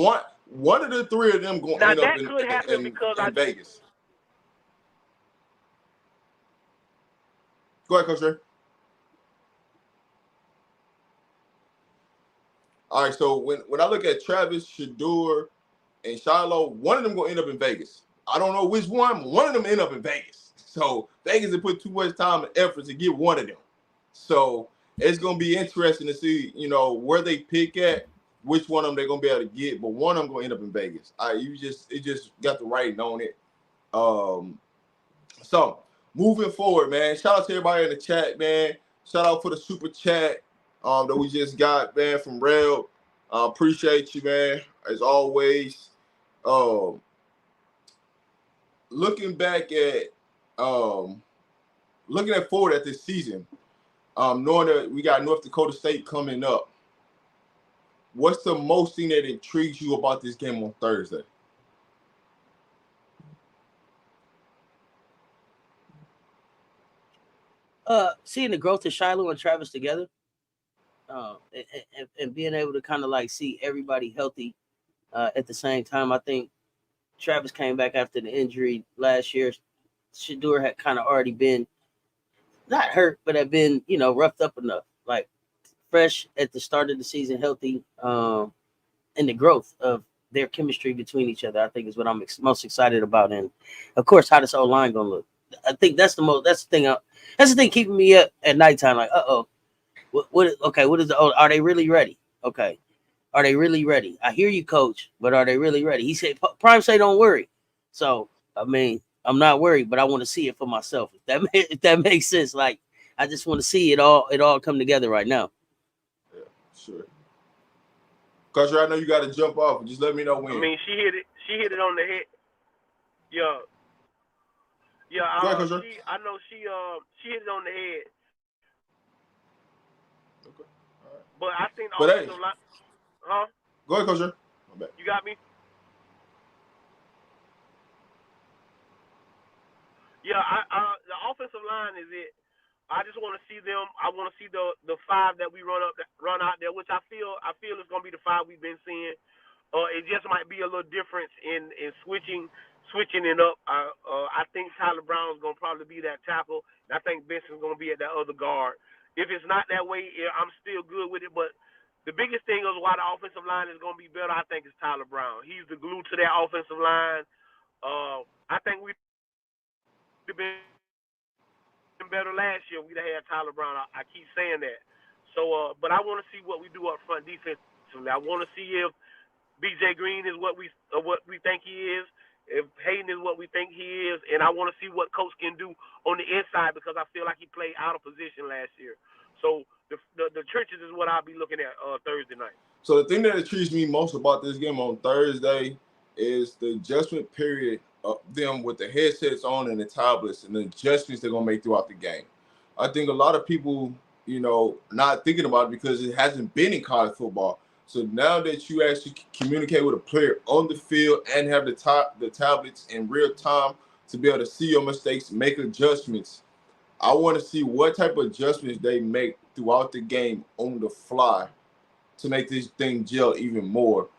S5: one of the three of them going to end up in Vegas. Go ahead, Coach Dre. All right, so when I look at Travis, Shador, and Shiloh, one of them going to end up in Vegas. I don't know which one, but one of them end up in Vegas. So Vegas has put too much time and effort to get one of them. So it's going to be interesting to see, where they pick at, which one of them they're going to be able to get. But one of them going to end up in Vegas. It just got the writing on it. So moving forward, man, shout out to everybody in the chat, man. Shout out for the super chat that we just got, man, from Rel. Appreciate you, man, as always. Looking back at forward at this season, knowing that we got North Dakota State coming up, what's the most thing that intrigues you about this game on Thursday?
S7: Seeing the growth of Shiloh and Travis together, and being able to kind of like see everybody healthy at the same time. I think Travis came back after the injury last year. Shador had kind of already been not hurt, but had been, roughed up enough, like fresh at the start of the season, healthy, and the growth of their chemistry between each other, I think is what I'm most excited about. And of course, how this O-line gonna look. I think that's the thing keeping me up at nighttime. Like, what is are they really ready? Okay. Are they really ready? I hear you, Coach, but are they really ready? He said, Prime say don't worry. So, I'm not worried, but I want to see it for myself. If that makes sense. Like, I just want to see it all come together right now.
S5: Yeah, sure. Coach, I know you got to jump off, but just let me know when.
S6: I mean, she hit it on the head. Yeah. Yeah, I know she hit it on the head.
S5: Okay. All right.
S6: But I think the offensive line. Huh?
S5: Go ahead, Coach.
S6: You got me? Yeah, the offensive line is it. I just want to see them. I want to see the five that we run out there, which I feel is going to be the five we've been seeing. It just might be a little difference in switching it up. I think Tyler Brown's going to probably be that tackle, and I think Benson's going to be at that other guard. If it's not that way, I'm still good with it, but the biggest thing is why the offensive line is going to be better, I think, is Tyler Brown. He's the glue to that offensive line. I think we've been better last year. We'd have had Tyler Brown. I keep saying that. So, but I want to see what we do up front defensively. I want to see if B.J. Green is what we think he is, if Hayden is what we think he is, and I want to see what Coach can do on the inside because I feel like he played out of position last year. So the trenches is what I'll be looking at Thursday night.
S5: So the thing that intrigues me most about this game on Thursday is the adjustment period of them with the headsets on and the tablets and the adjustments they're going to make throughout the game. I think a lot of people, not thinking about it because it hasn't been in college football. So now that you actually communicate with a player on the field and have the tablets in real time to be able to see your mistakes, make adjustments, I want to see what type of adjustments they make throughout the game on the fly to make this thing gel even more.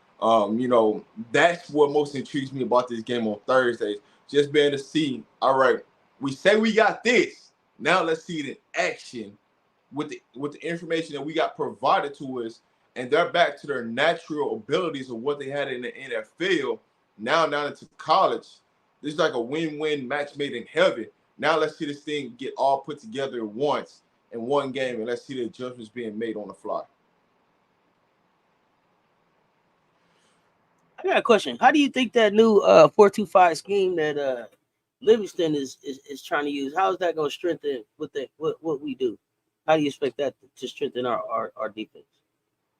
S5: That's what most intrigues me about this game on Thursdays. Just being able to see, all right, we say we got this. Now let's see it in action with the information that we got provided to us, and they're back to their natural abilities of what they had in the NFL. Now down into college, this is like a win-win match made in heaven. Now let's see this thing get all put together at once in one game, and let's see the adjustments being made on the fly.
S7: I got a question. How do you think that new 4-2-5 scheme that Livingston is trying to use, how is that going to strengthen what we do? How do you expect that to strengthen our defense?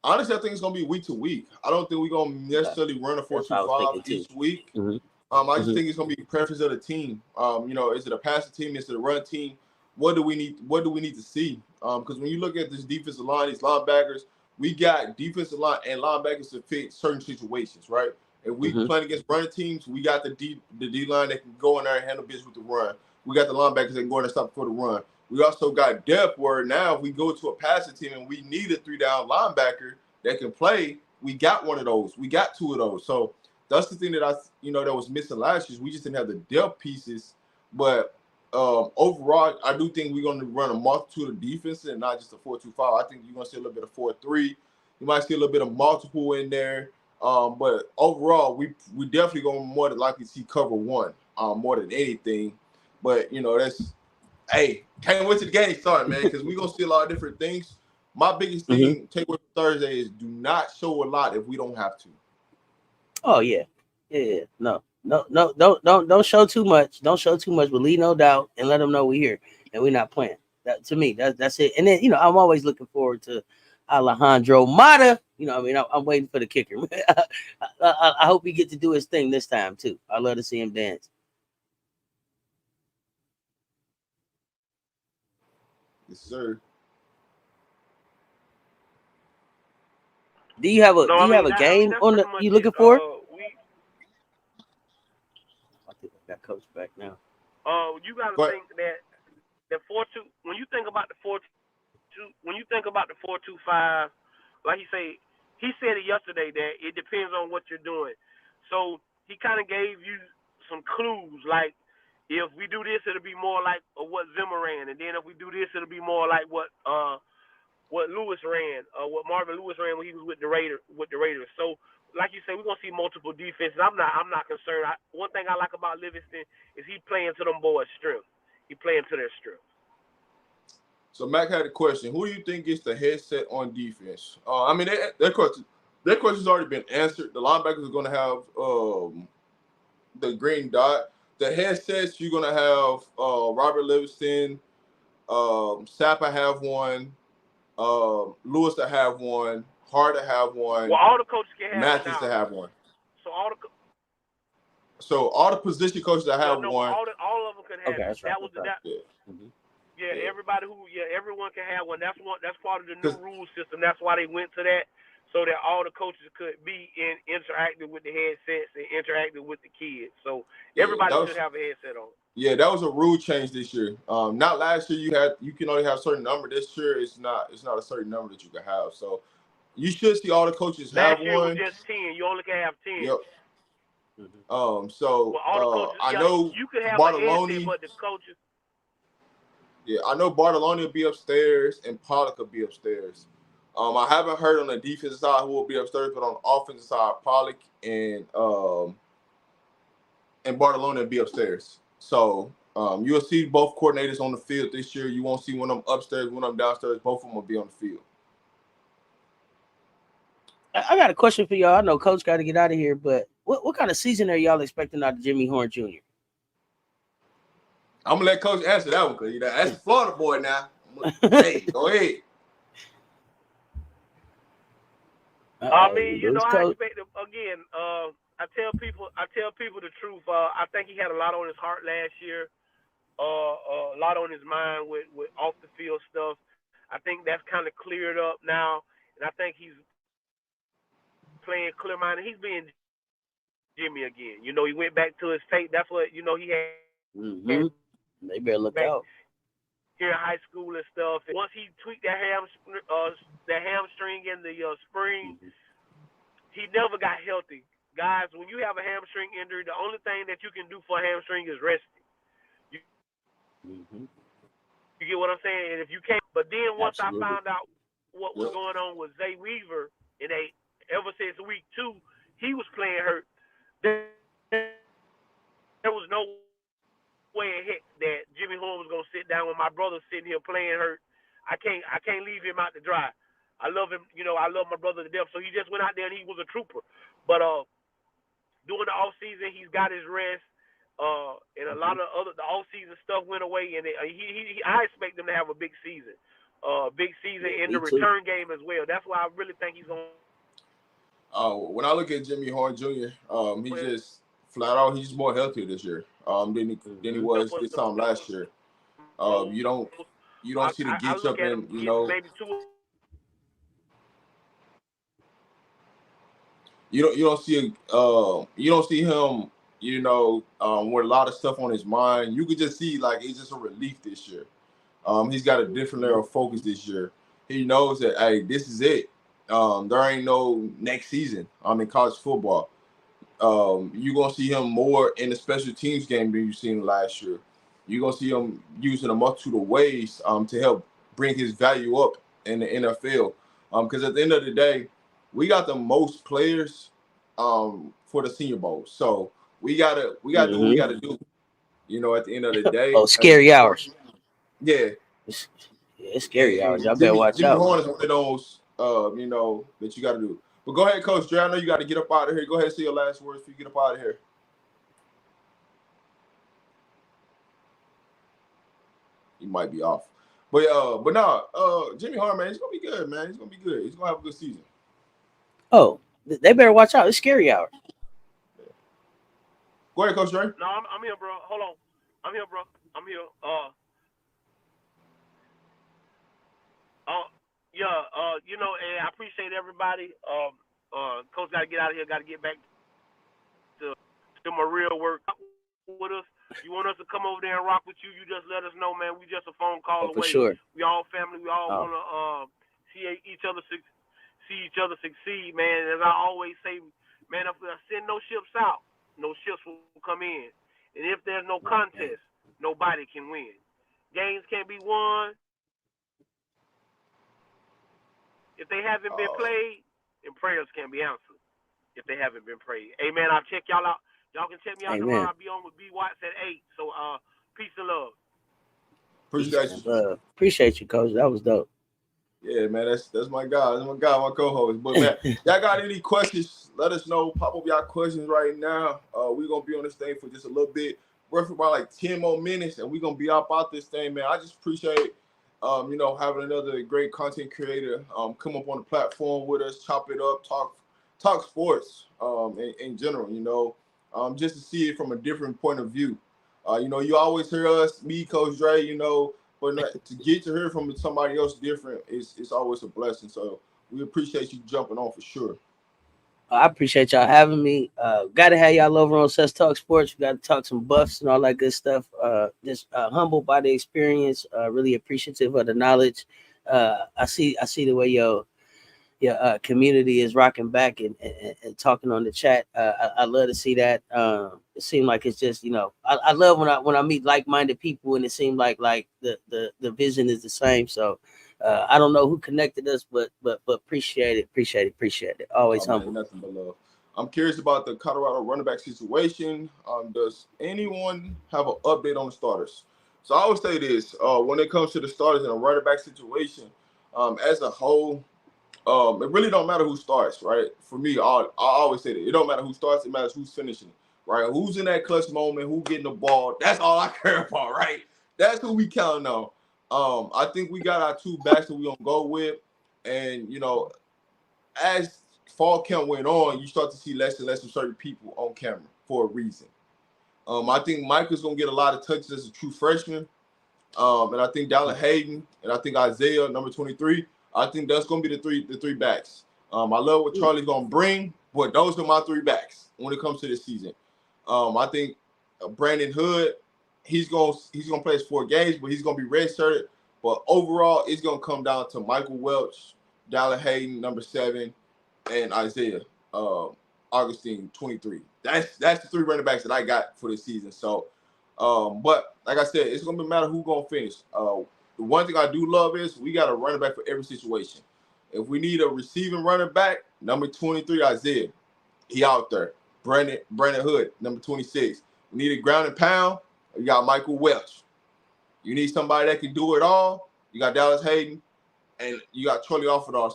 S5: Honestly, I think it's going to be week to week. I don't think we're going to necessarily run a 4-2-5 each week.
S7: Mm-hmm.
S5: I just think it's going to be preference of the team. Is it a passing team? Is it a run team? What do we need to see? Because when you look at this defensive line, these linebackers, we got defensive line and linebackers to fit certain situations, right? If we playing against running teams, we got the D line that can go in there and handle business with the run. We got the linebackers that can go in and stop for the run. We also got depth where now if we go to a passing team and we need a 3-down linebacker that can play, we got one of those. We got two of those. So that's the thing that that was missing last year. We just didn't have the depth pieces. But overall, I do think we're going to run a multitude of defenses and not just a 4-2-5. I think you're going to see a little bit of 4-3. You might see a little bit of multiple in there. But overall, we definitely going to more than likely see cover one more than anything. But, can't wait till the game start, man, because we're going to see a lot of different things. My biggest thing, takeaway from Thursday, is do not show a lot if we don't have to.
S7: Oh, yeah. Yeah. No, don't show too much. Don't show too much, but leave no doubt and let them know we're here and we're not playing. That, to me, that's it. And then, I'm always looking forward to Alejandro Mata. I'm waiting for the kicker. I hope he get to do his thing this time, too. I love to see him dance.
S5: Yes, sir.
S7: Do you have a game on the you looking for? I think I got Coach back now.
S6: You got to think that the 4-2. When you think about the 4-2, when you think about the 4-2-5, like he said it yesterday that it depends on what you're doing. So he kind of gave you some clues, like if we do this, it'll be more like what Zimmer ran, and then if we do this, it'll be more like what Lewis ran, what Marvin Lewis ran when he was with the Raiders. So, like you say, we're gonna see multiple defenses. I'm not concerned. One thing I like about Livingston is he playing to them boys' strength. He playing to their strength.
S5: So Mac had a question. Who do you think gets the headset on defense? That question's already been answered. The linebackers are gonna have the green dot. The headsets, you're gonna have Robert Livingston, Sappa have one. Lewis to have one, Hart to have one.
S6: Well, all the coaches can have
S5: Mathis
S6: one
S5: to have one.
S6: So
S5: all the position coaches to have one.
S6: All of them can have.
S7: Okay, that's right.
S6: That was everybody everyone can have one. That's part of the new rule system. That's why they went to that, so that all the coaches could be interactive with the headsets and interactive with the kids. So everybody should have a headset on.
S5: Yeah, that was a rule change this year. Not last year. You can only have a certain number. This year, it's not a certain number that you can have. So you should see all the coaches have one.
S6: Last year was just 10. You only can have 10.
S5: Yep.
S6: All the coaches,
S5: I know
S6: you could have
S5: Bartolone,
S6: a headset, but the coaches.
S5: Yeah, I know Bartolone will be upstairs and Pollock will be upstairs. I haven't heard on the defensive side who will be upstairs, but on the offensive side, Pollock and Bartolone will be upstairs. So you'll see both coordinators on the field this year. You won't see one of them upstairs, one of them downstairs. Both of them will be on the field.
S7: I got a question for y'all. I know Coach got to get out of here, but what kind of season are y'all expecting out of Jimmy Horn Jr.?
S5: I'm gonna let Coach answer that one because that's the Florida boy now. Hey, go ahead.
S6: I expect him again. I tell people the truth. I think he had a lot on his heart last year. a lot on his mind with off the field stuff. I think that's kind of cleared up now, and I think he's playing clear minded. He's being Jimmy again. You know, he went back to his tape. That's what he had
S7: They better look
S6: back
S7: out.
S6: here in high school and stuff. And once he tweaked that hamstring in the spring, he never got healthy. Guys, when you have a hamstring injury, the only thing that you can do for a hamstring is rest it. You get what I'm saying? And if you can't, but then once
S7: Absolutely.
S6: I found out what was going on with Zay Weaver, and ever since week 2, he was playing hurt. There was no way in heck that Jimmy Horn was gonna sit down when my brother's sitting here playing hurt. I can't leave him out to dry. I love him, I love my brother to death. So he just went out there and he was a trooper. But during the off season, he's got his rest. And a lot of the off season stuff went away, and I expect them to have a big season. In the return game as well. That's why I really think he's gonna.
S5: When I look at Jimmy Horn Jr., he's just flat out. He's more healthier this year than he was this time last year. You don't see the geeks up in
S6: maybe 2.
S5: You don't see him with a lot of stuff on his mind. You could just see like it's just a relief this year. He's got a different level of focus this year. He knows that, hey, this is it. There ain't no next season. In college football. You're gonna see him more in the special teams game than you've seen last year. You're gonna see him using a multitude of ways to help bring his value up in the NFL. Because at the end of the day, we got the most players for the Senior Bowl. So we gotta do what we gotta do. At the end of the day.
S7: Scary hours.
S5: Yeah.
S7: It's scary hours. Y'all better watch
S5: Jimmy
S7: out.
S5: Horn is one of those, that you got to do. But go ahead, Coach Dre. I know you got to get up out of here. Go ahead and say your last words before you get up out of here. He might be off. But no, Jimmy Horn, man, he's going to be good, man. He's going to be good. He's going to have a good season.
S7: Oh, they better watch out. It's scary hours.
S5: Go ahead, Coach Dre.
S6: No, I'm here, bro. Hold on. I'm here, bro. I'm here. And I appreciate everybody. Coach got to get out of here. Got to get back to my real work with us. You want us to come over there and rock with you? You just let us know, man. We just a phone call away.
S7: For sure.
S6: We all family. We all want to see each other succeed, man. As I always say, man, if I send no ships out, no ships will come in. And if there's no contest, nobody can win. Games can't be won if they haven't been played, and prayers can't be answered if they haven't been prayed. Amen. I'll check y'all out. Y'all can check me out tomorrow. I'll be on with B Watts at 8. So peace and love.
S5: Appreciate
S7: you, Coach. That was dope.
S5: Yeah, man, that's my guy. That's my guy, my co-host. But man, y'all got any questions? Let us know. Pop up y'all questions right now. We're gonna be on this thing for just a little bit. Work for about like 10 more minutes, and we're gonna be up out this thing, man. I just appreciate having another great content creator come up on the platform with us, chop it up, talk sports in general, just to see it from a different point of view. You always hear us, me, Coach Dre, but to get to hear from somebody else different, it's always a blessing. So we appreciate you jumping on for sure.
S7: I appreciate y'all having me. Got to have y'all over on Cess Talk Sports. We got to talk some buffs and all that good stuff. Just humbled by the experience. Really appreciative of the knowledge. I see the way your community is rocking back and talking on the chat. I love to see that. It seems like it's just I love when I meet like-minded people and it seems like the vision is the same. So. I don't know who connected us, but appreciate it. Always humble.
S5: Man, nothing but love. I'm curious about the Colorado running back situation. Does anyone have an update on the starters? So I always say this: when it comes to the starters in a running back situation, as a whole, it really don't matter who starts, right? For me, I always say that it don't matter who starts; it matters who's finishing, right? Who's in that clutch moment? Who getting the ball? That's all I care about, right? That's who we counting on. I think we got our two backs that we're going to go with. And, as fall camp went on, you start to see less and less of certain people on camera for a reason. I think Michael's gonna get a lot of touches as a true freshman. And I think Dallin Hayden and I think Isaiah, number 23. I think that's gonna be the three backs. I love what Charlie's gonna bring, but those are my 3 backs when it comes to this season. I think Brandon Hood, he's gonna play his 4 games, but he's gonna be redshirted. But overall, it's gonna come down to Michael Welch, Dallin Hayden, number 7, and Isaiah Augustine, 23. That's the 3 running backs that I got for this season. So, but like I said, it's gonna matter who's gonna finish. The one thing I do love is we got a running back for every situation. If we need a receiving running back, number 23, Isaiah, he out there. Brandon Hood, number 26. We need a ground and pound, you got Michael Welch. You need somebody that can do it all, you got Dallas Hayden, and you got Charlie Offerdar,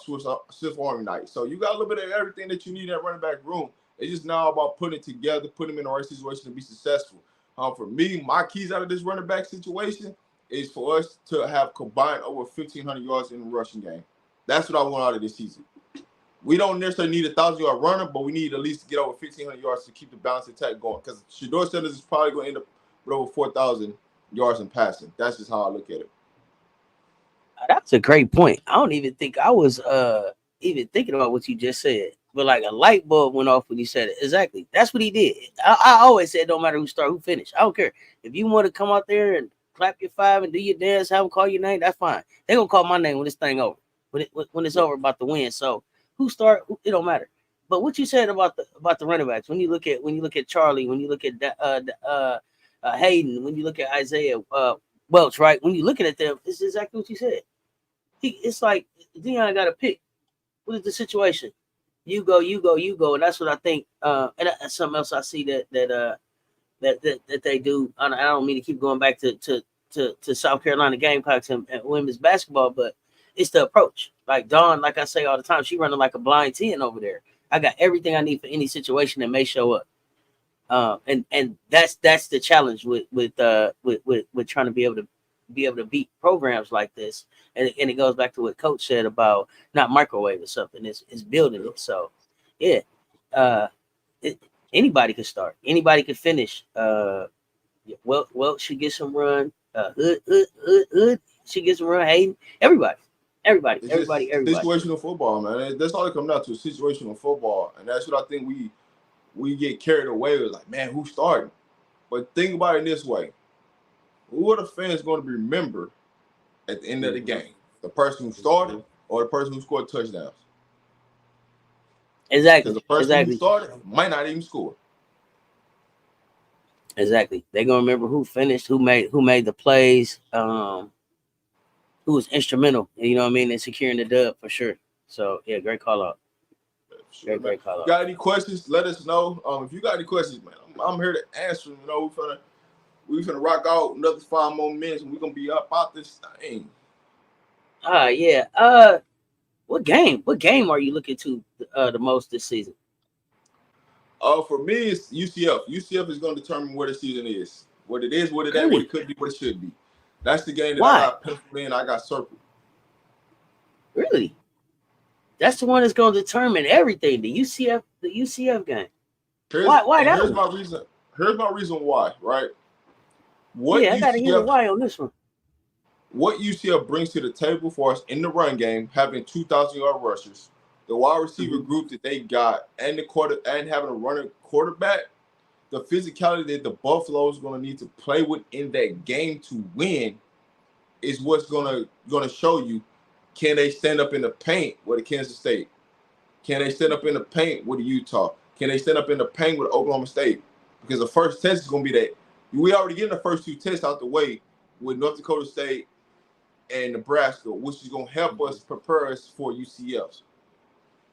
S5: Swift Army Knight. So you got a little bit of everything that you need in that running back room. It's just now about putting it together, putting them in the right situation to be successful. For me, my keys out of this running back situation is for us to have combined over 1,500 yards in the rushing game. That's what I want out of this season. We don't necessarily need a 1,000-yard runner, but we need at least to get over 1,500 yards to keep the balance attack going. Because Shedeur Sanders is probably going to end up with over 4,000 yards in passing. That's just how I look at it.
S7: That's a great point. I don't even think I was even thinking about what you just said. But like a light bulb went off when you said it. Exactly. That's what he did. I always said, don't matter who start, who finish. I don't care. If you want to come out there and clap your 5 and do your dance, have them call your name, that's fine. They're going to call my name when this thing over. When it's over about the win. So who start, it don't matter. But what you said about the running backs, when you look at Charlie, when you look at Hayden, when you look at Isaiah Welch, right? When you looking at them, it's exactly what you said. It's like Deion got to pick. What is the situation? You go, and that's what I think. And that's something else I see that they do. I don't mean to keep going back to South Carolina Gamecocks and women's basketball, but it's the approach. Like Dawn, like I say all the time, she running like a blind 10 over there. I got everything I need for any situation that may show up. And that's the challenge with trying to be able to beat programs like this. And it goes back to what Coach said about not microwave or something. It's building it. So yeah, anybody could start. Anybody could finish. Well, should get some run. Hood should get some run. Hayden, everybody.
S5: Situational football, man. That's all it comes down to, situational football. And that's what I think we get carried away with, like, man, who's starting? But think about it this way. Who are the fans going to remember at the end of the game? The person who started or the person who scored touchdowns?
S7: Exactly.
S5: Because the person who started might not even score.
S7: Exactly. They're going to remember who finished, who made the plays, who was instrumental, you know what I mean, in securing the dub for sure. So, yeah, great call out. Great call out.
S5: Got any questions? Let us know. If you got any questions, man, I'm here to answer them. You know, we're finna rock out another 5 more minutes, and we're gonna be up out this thing.
S7: Yeah. What game are you looking to the most this season?
S5: For me, it's UCF. UCF is gonna determine where the season is, what it is, what it ain't, what it could be, what it should be. That's the game that I got penciled in, I got circled.
S7: Really? That's the one that's gonna determine everything. The UCF game. Why that?
S5: Here's my reason. Here's my reason why, right?
S7: I gotta hear the why on this one.
S5: What UCF brings to the table for us in the run game, having 2,000-yard rushers, the wide receiver group that they got, and having a running quarterback, the physicality that the Buffaloes going to need to play with in that game to win is what's going to show you, can they stand up in the paint with the Kansas State? Can they stand up in the paint with the Utah? Can they stand up in the paint with Oklahoma State? Because the first test is going to be that. We already getting the first 2 tests out the way with North Dakota State and Nebraska, which is going to help us prepare us for UCF.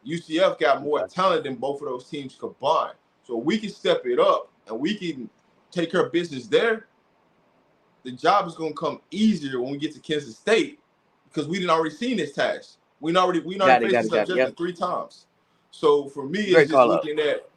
S5: UCF got more talent than both of those teams combined. So we can step it up and we can take care of business there. The job is going to come easier when we get to Kansas State because we didn't already seen this task. We already faced this just 3 times. So for me, it's just looking at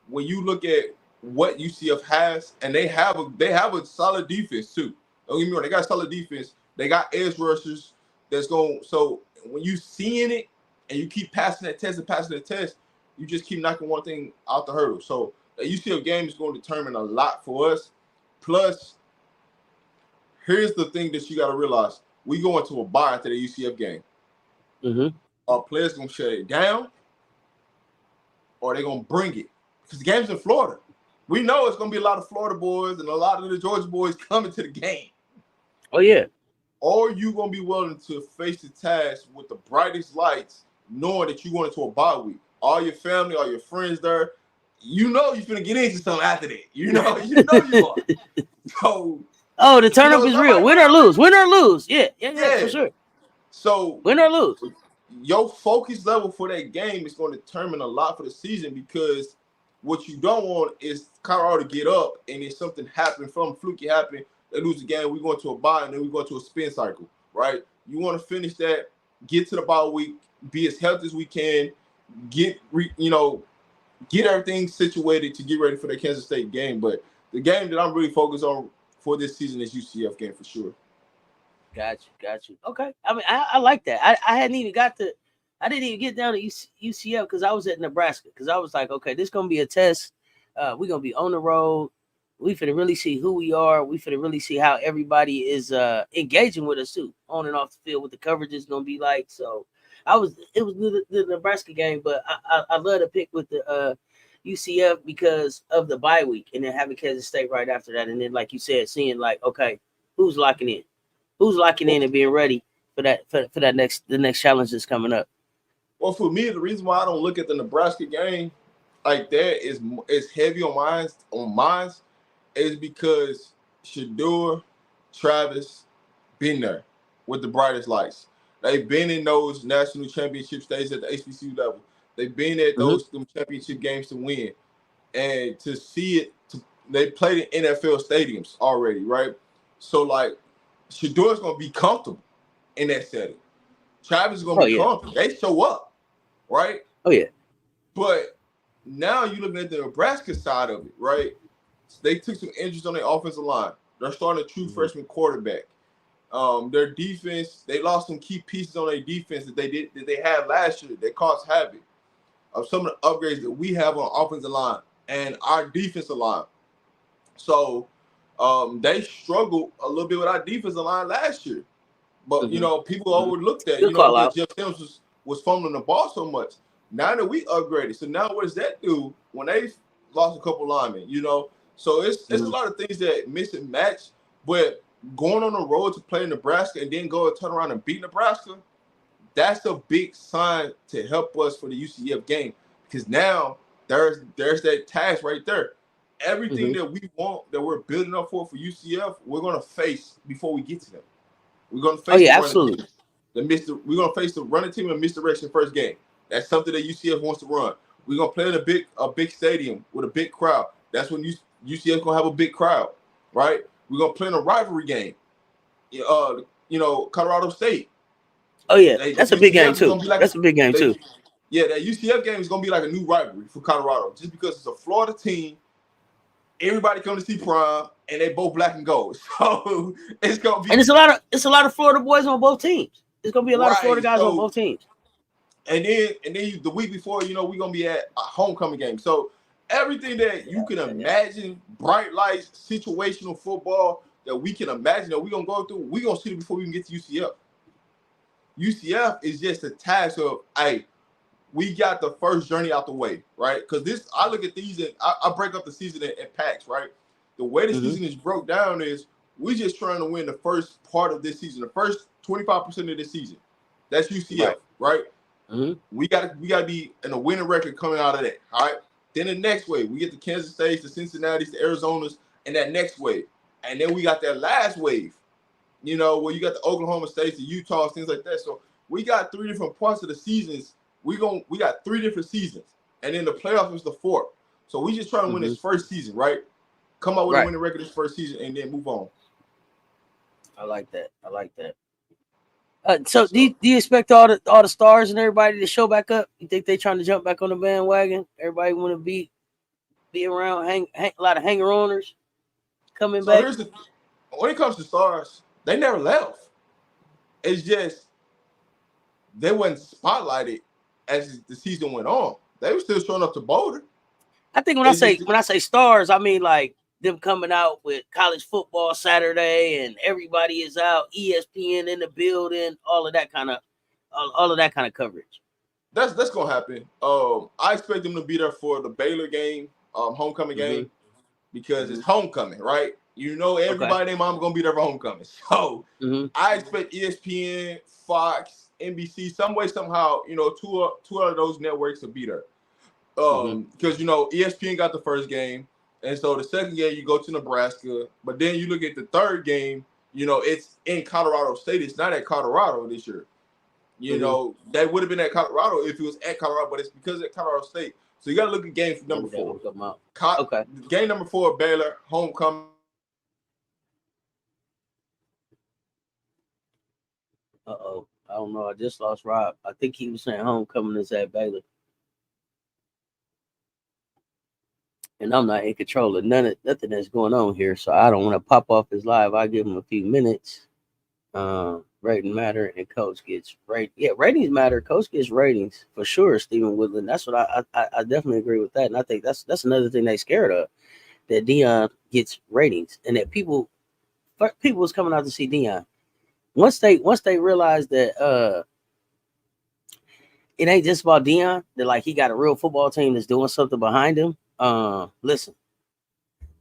S5: when you look at what UCF has, and they have a solid defense too. Don't get me wrong, they got a solid defense. They got edge rushers that's going. So when you seeing it and you keep passing that test, you just keep knocking one thing out the hurdle. So the UCF game is going to determine a lot for us. Plus, here's the thing that you got to realize: we go into a bye after the UCF game.
S7: Mm-hmm.
S5: Our players gonna shut it down, or they gonna bring it because the game's in Florida. We know it's gonna be a lot of Florida boys and a lot of the Georgia boys coming to the game.
S7: Oh yeah.
S5: Or you gonna be willing to face the task with the brightest lights, knowing that you going into a bye week. All your family, all your friends there, you know you're gonna get into something after that. You know you are. So
S7: the turn up is real. Win or lose. Win or lose. Yeah, for sure.
S5: So
S7: win or lose.
S5: Your focus level for that game is going to determine a lot for the season, because what you don't want is Colorado to get up and if something happen, from fluky happen, they lose the game, we go into a bye and then we go into a spin cycle, right? You want to finish that, get to the bye week, be as healthy as we can, get everything situated to get ready for the Kansas State game. But the game that I'm really focused on for this season is UCF game for sure.
S7: Got you. Okay. I mean, I like that. I didn't even get down to UCF because I was at Nebraska, because I was like, okay, this is gonna be a test. We're gonna be on the road. We finna really see who we are. We finna really see how everybody is engaging with us too, on and off the field, what the coverage is gonna be like. So it was the Nebraska game, but I love to pick with the UCF because of the bye week, and then having Kansas State right after that, and then like you said, seeing like, okay, who's locking in and being ready for the next challenge that's coming up.
S5: Well, for me, the reason why I don't look at the Nebraska game like that is heavy on mine is because Shedeur, Travis been there with the brightest lights. They've been in those national championship stages at the HBCU level. They've been at those championship games to win, and to see it. They played in NFL stadiums already, right? So like, Shedeur's gonna be comfortable in that setting. Travis is gonna be comfortable. They show up, right?
S7: Oh yeah.
S5: But now you're looking at the Nebraska side of it, right? They took some interest on their offensive line. They're starting a true freshman quarterback. Their defense, they lost some key pieces on their defense that they had last year that caused havoc. Of some of the upgrades that we have on offensive line and our defensive line. So they struggled a little bit with our defensive line last year. But people overlooked that. Because Jeff Sims was fumbling the ball so much. Now that we upgraded, so now what does that do when they lost a couple linemen? So it's a lot of things that miss and match. But going on the road to play Nebraska and then go and turn around and beat Nebraska, that's a big sign to help us for the UCF game, because now there's that task right there. Everything that we want, that we're building up for UCF, we're gonna face before we get to them. We're gonna face
S7: absolutely.
S5: We're gonna face the running team and misdirection first game. That's something that UCF wants to run. We're gonna play in a big stadium with a big crowd. That's when UCF gonna have a big crowd, right? We're gonna play in a rivalry game. Colorado State.
S7: Oh yeah, that's a big game too. That's a big game too.
S5: Yeah, that UCF game is gonna be like a new rivalry for Colorado, just because it's a Florida team. Everybody come to see Prime, and they both black and gold. So it's gonna be,
S7: and it's a lot of Florida boys on both teams. It's gonna be a lot of Florida guys on both teams.
S5: And then the week before, we're gonna be at a homecoming game. So everything that you can imagine, bright lights, situational football that we can imagine that we're gonna go through, we're gonna see it before we can get to UCF. UCF is just a task of, hey, we got the first journey out the way, right? Because I look at these and I break up the season in packs, right? The way the season is broke down is we're just trying to win the first part of this season, the first 25% of this season. That's UCF, right? We gotta be in a winning record coming out of that. All right. Then the next wave, we get the Kansas States, the Cincinnati's, the Arizonas, and that next wave. And then we got that last wave, where you got the Oklahoma States, the Utahs, things like that. So we got 3 different parts of the seasons. We got 3 different seasons. And then the playoffs is the 4th. So we just trying to win this first season, right? Come out with a winning record this first season and then move on.
S7: I like that. So do you expect all the stars and everybody to show back up? You think they trying to jump back on the bandwagon? Everybody want to be around, hang a lot of hanger-oners coming back?
S5: When it comes to stars, they never left. It's just they wasn't spotlighted as the season went on. They were still showing up to Boulder.
S7: I think when I say stars, I mean like them coming out with college football Saturday and everybody is out, ESPN in the building, all of that kind of coverage.
S5: That's gonna happen. I expect them to be there for the Baylor game, homecoming game, because it's homecoming, right? You know, everybody and their mom gonna be there for homecoming. So I expect ESPN, Fox, NBC, some way, somehow, you know, two out of those networks to be there. Because you know, ESPN got the first game, and so the second game you go to Nebraska, but then you look at the third game, you know, it's in Colorado State. It's not at Colorado this year. You know, that would have been at Colorado if it was at Colorado, but it's because it's at Colorado State. So you got to look at game number 4. Game number 4, Baylor, homecoming.
S7: I don't know. I just lost Rob. I think he was saying homecoming is at Baylor. And I'm not in control of nothing that's going on here, so I don't want to pop off his live. I'll give him a few minutes. Rating matter and coach gets rate. Yeah, ratings matter. Coach gets ratings for sure. Stephen Woodland. That's what I definitely agree with that. And I think that's another thing they scared of, that Deion gets ratings and that people was coming out to see Deion. Once they realize that it ain't just about Deion, that like he got a real football team that's doing something behind him. Listen,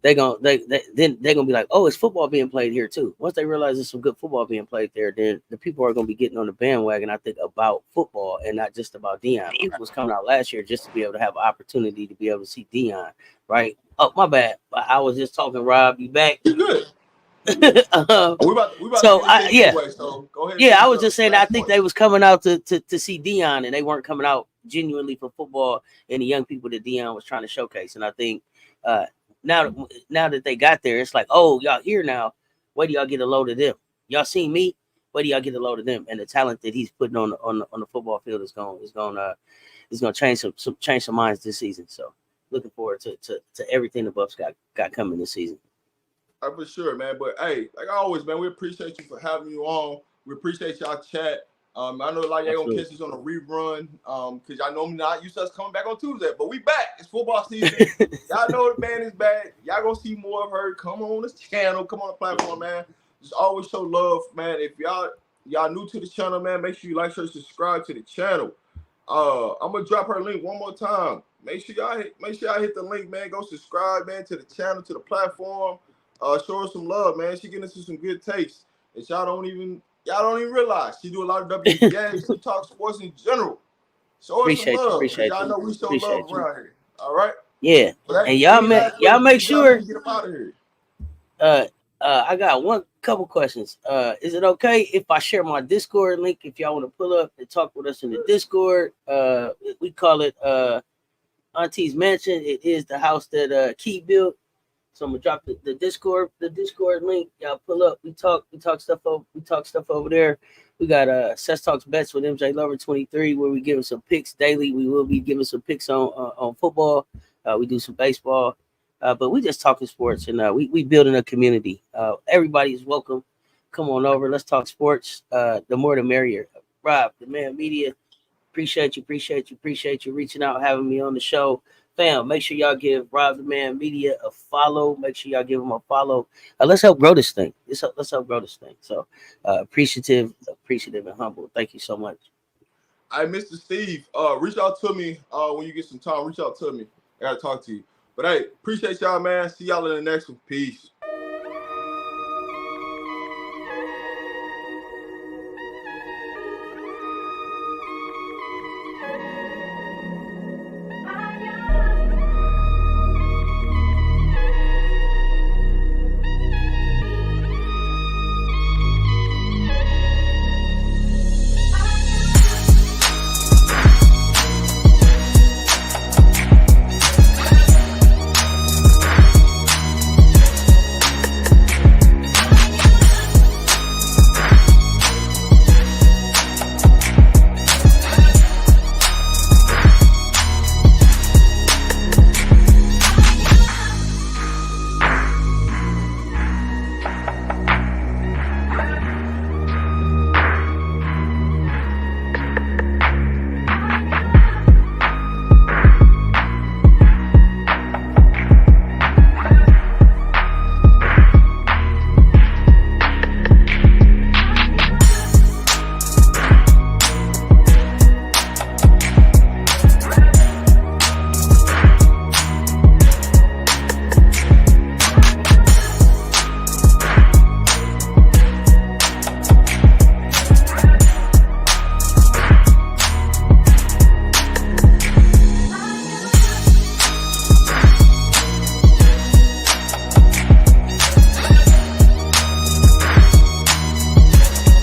S7: they're gonna be like, oh, it's football being played here too. Once they realize there's some good football being played there, then the people are gonna be getting on the bandwagon, I think, about football and not just about Deion. People was coming out last year just to be able to have an opportunity to be able to see Deion, right? Oh, my bad. I was just talking, Rob. You back?
S5: You're good. we about
S7: so
S5: to get anyway, so go ahead.
S7: Yeah, I was just saying I think they was coming out to see Deion, and they weren't coming out genuinely for football and the young people that Deion was trying to showcase. And I think now that they got there, it's like, oh, y'all here now. Wait till y'all get a load of them. Y'all seen me? Wait till y'all get a load of them. And the talent that he's putting on the football field is gonna change some minds this season. So looking forward to everything the Buffs got coming this season.
S5: For sure, man. But hey, like always, man, we appreciate you for having you on. We appreciate y'all chat. I know like y'all gonna catch us on a rerun. Because y'all know me not used to us coming back on Tuesday, but we back. It's football season. Y'all know the man is back. Y'all gonna see more of her. Come on this channel, come on the platform, man. Just always show love, man. If y'all new to the channel, man, make sure you like, share, subscribe to the channel. I'm gonna drop her link one more time. Make sure y'all hit the link, man. Go subscribe, man, to the channel, to the platform. Show her some love, man. She getting us some good takes. And y'all don't even realize she do a lot of WNBA. She talks sports in general. Show her some love. Y'all know we show love around here. All right.
S7: Yeah. And y'all make sure.
S5: Get up out of here.
S7: I got couple questions. Is it okay if I share my Discord link if y'all want to pull up and talk with us in the Discord? We call it Auntie's Mansion. It is the house that Key built. So I'm gonna drop the Discord link. Y'all pull up. We talk stuff over there. We got Cess Talks Bets with MJ Lover 23, where we give some picks daily. We will be giving some picks on football. We do some baseball, but we just talking sports, and we building a community. Everybody is welcome. Come on over. Let's talk sports. The more the merrier. Rob, the Man Media. Appreciate you reaching out, having me on the show. Fam, make sure y'all give Rob the Man Media a follow. Make sure y'all give him a follow. Let's help grow this thing. Let's help grow this thing. So appreciative and humble. Thank you so much.
S5: All right, Mr. Steve, reach out to me when you get some time. Reach out to me. I gotta talk to you. But hey, appreciate y'all, man. See y'all in the next one. Peace.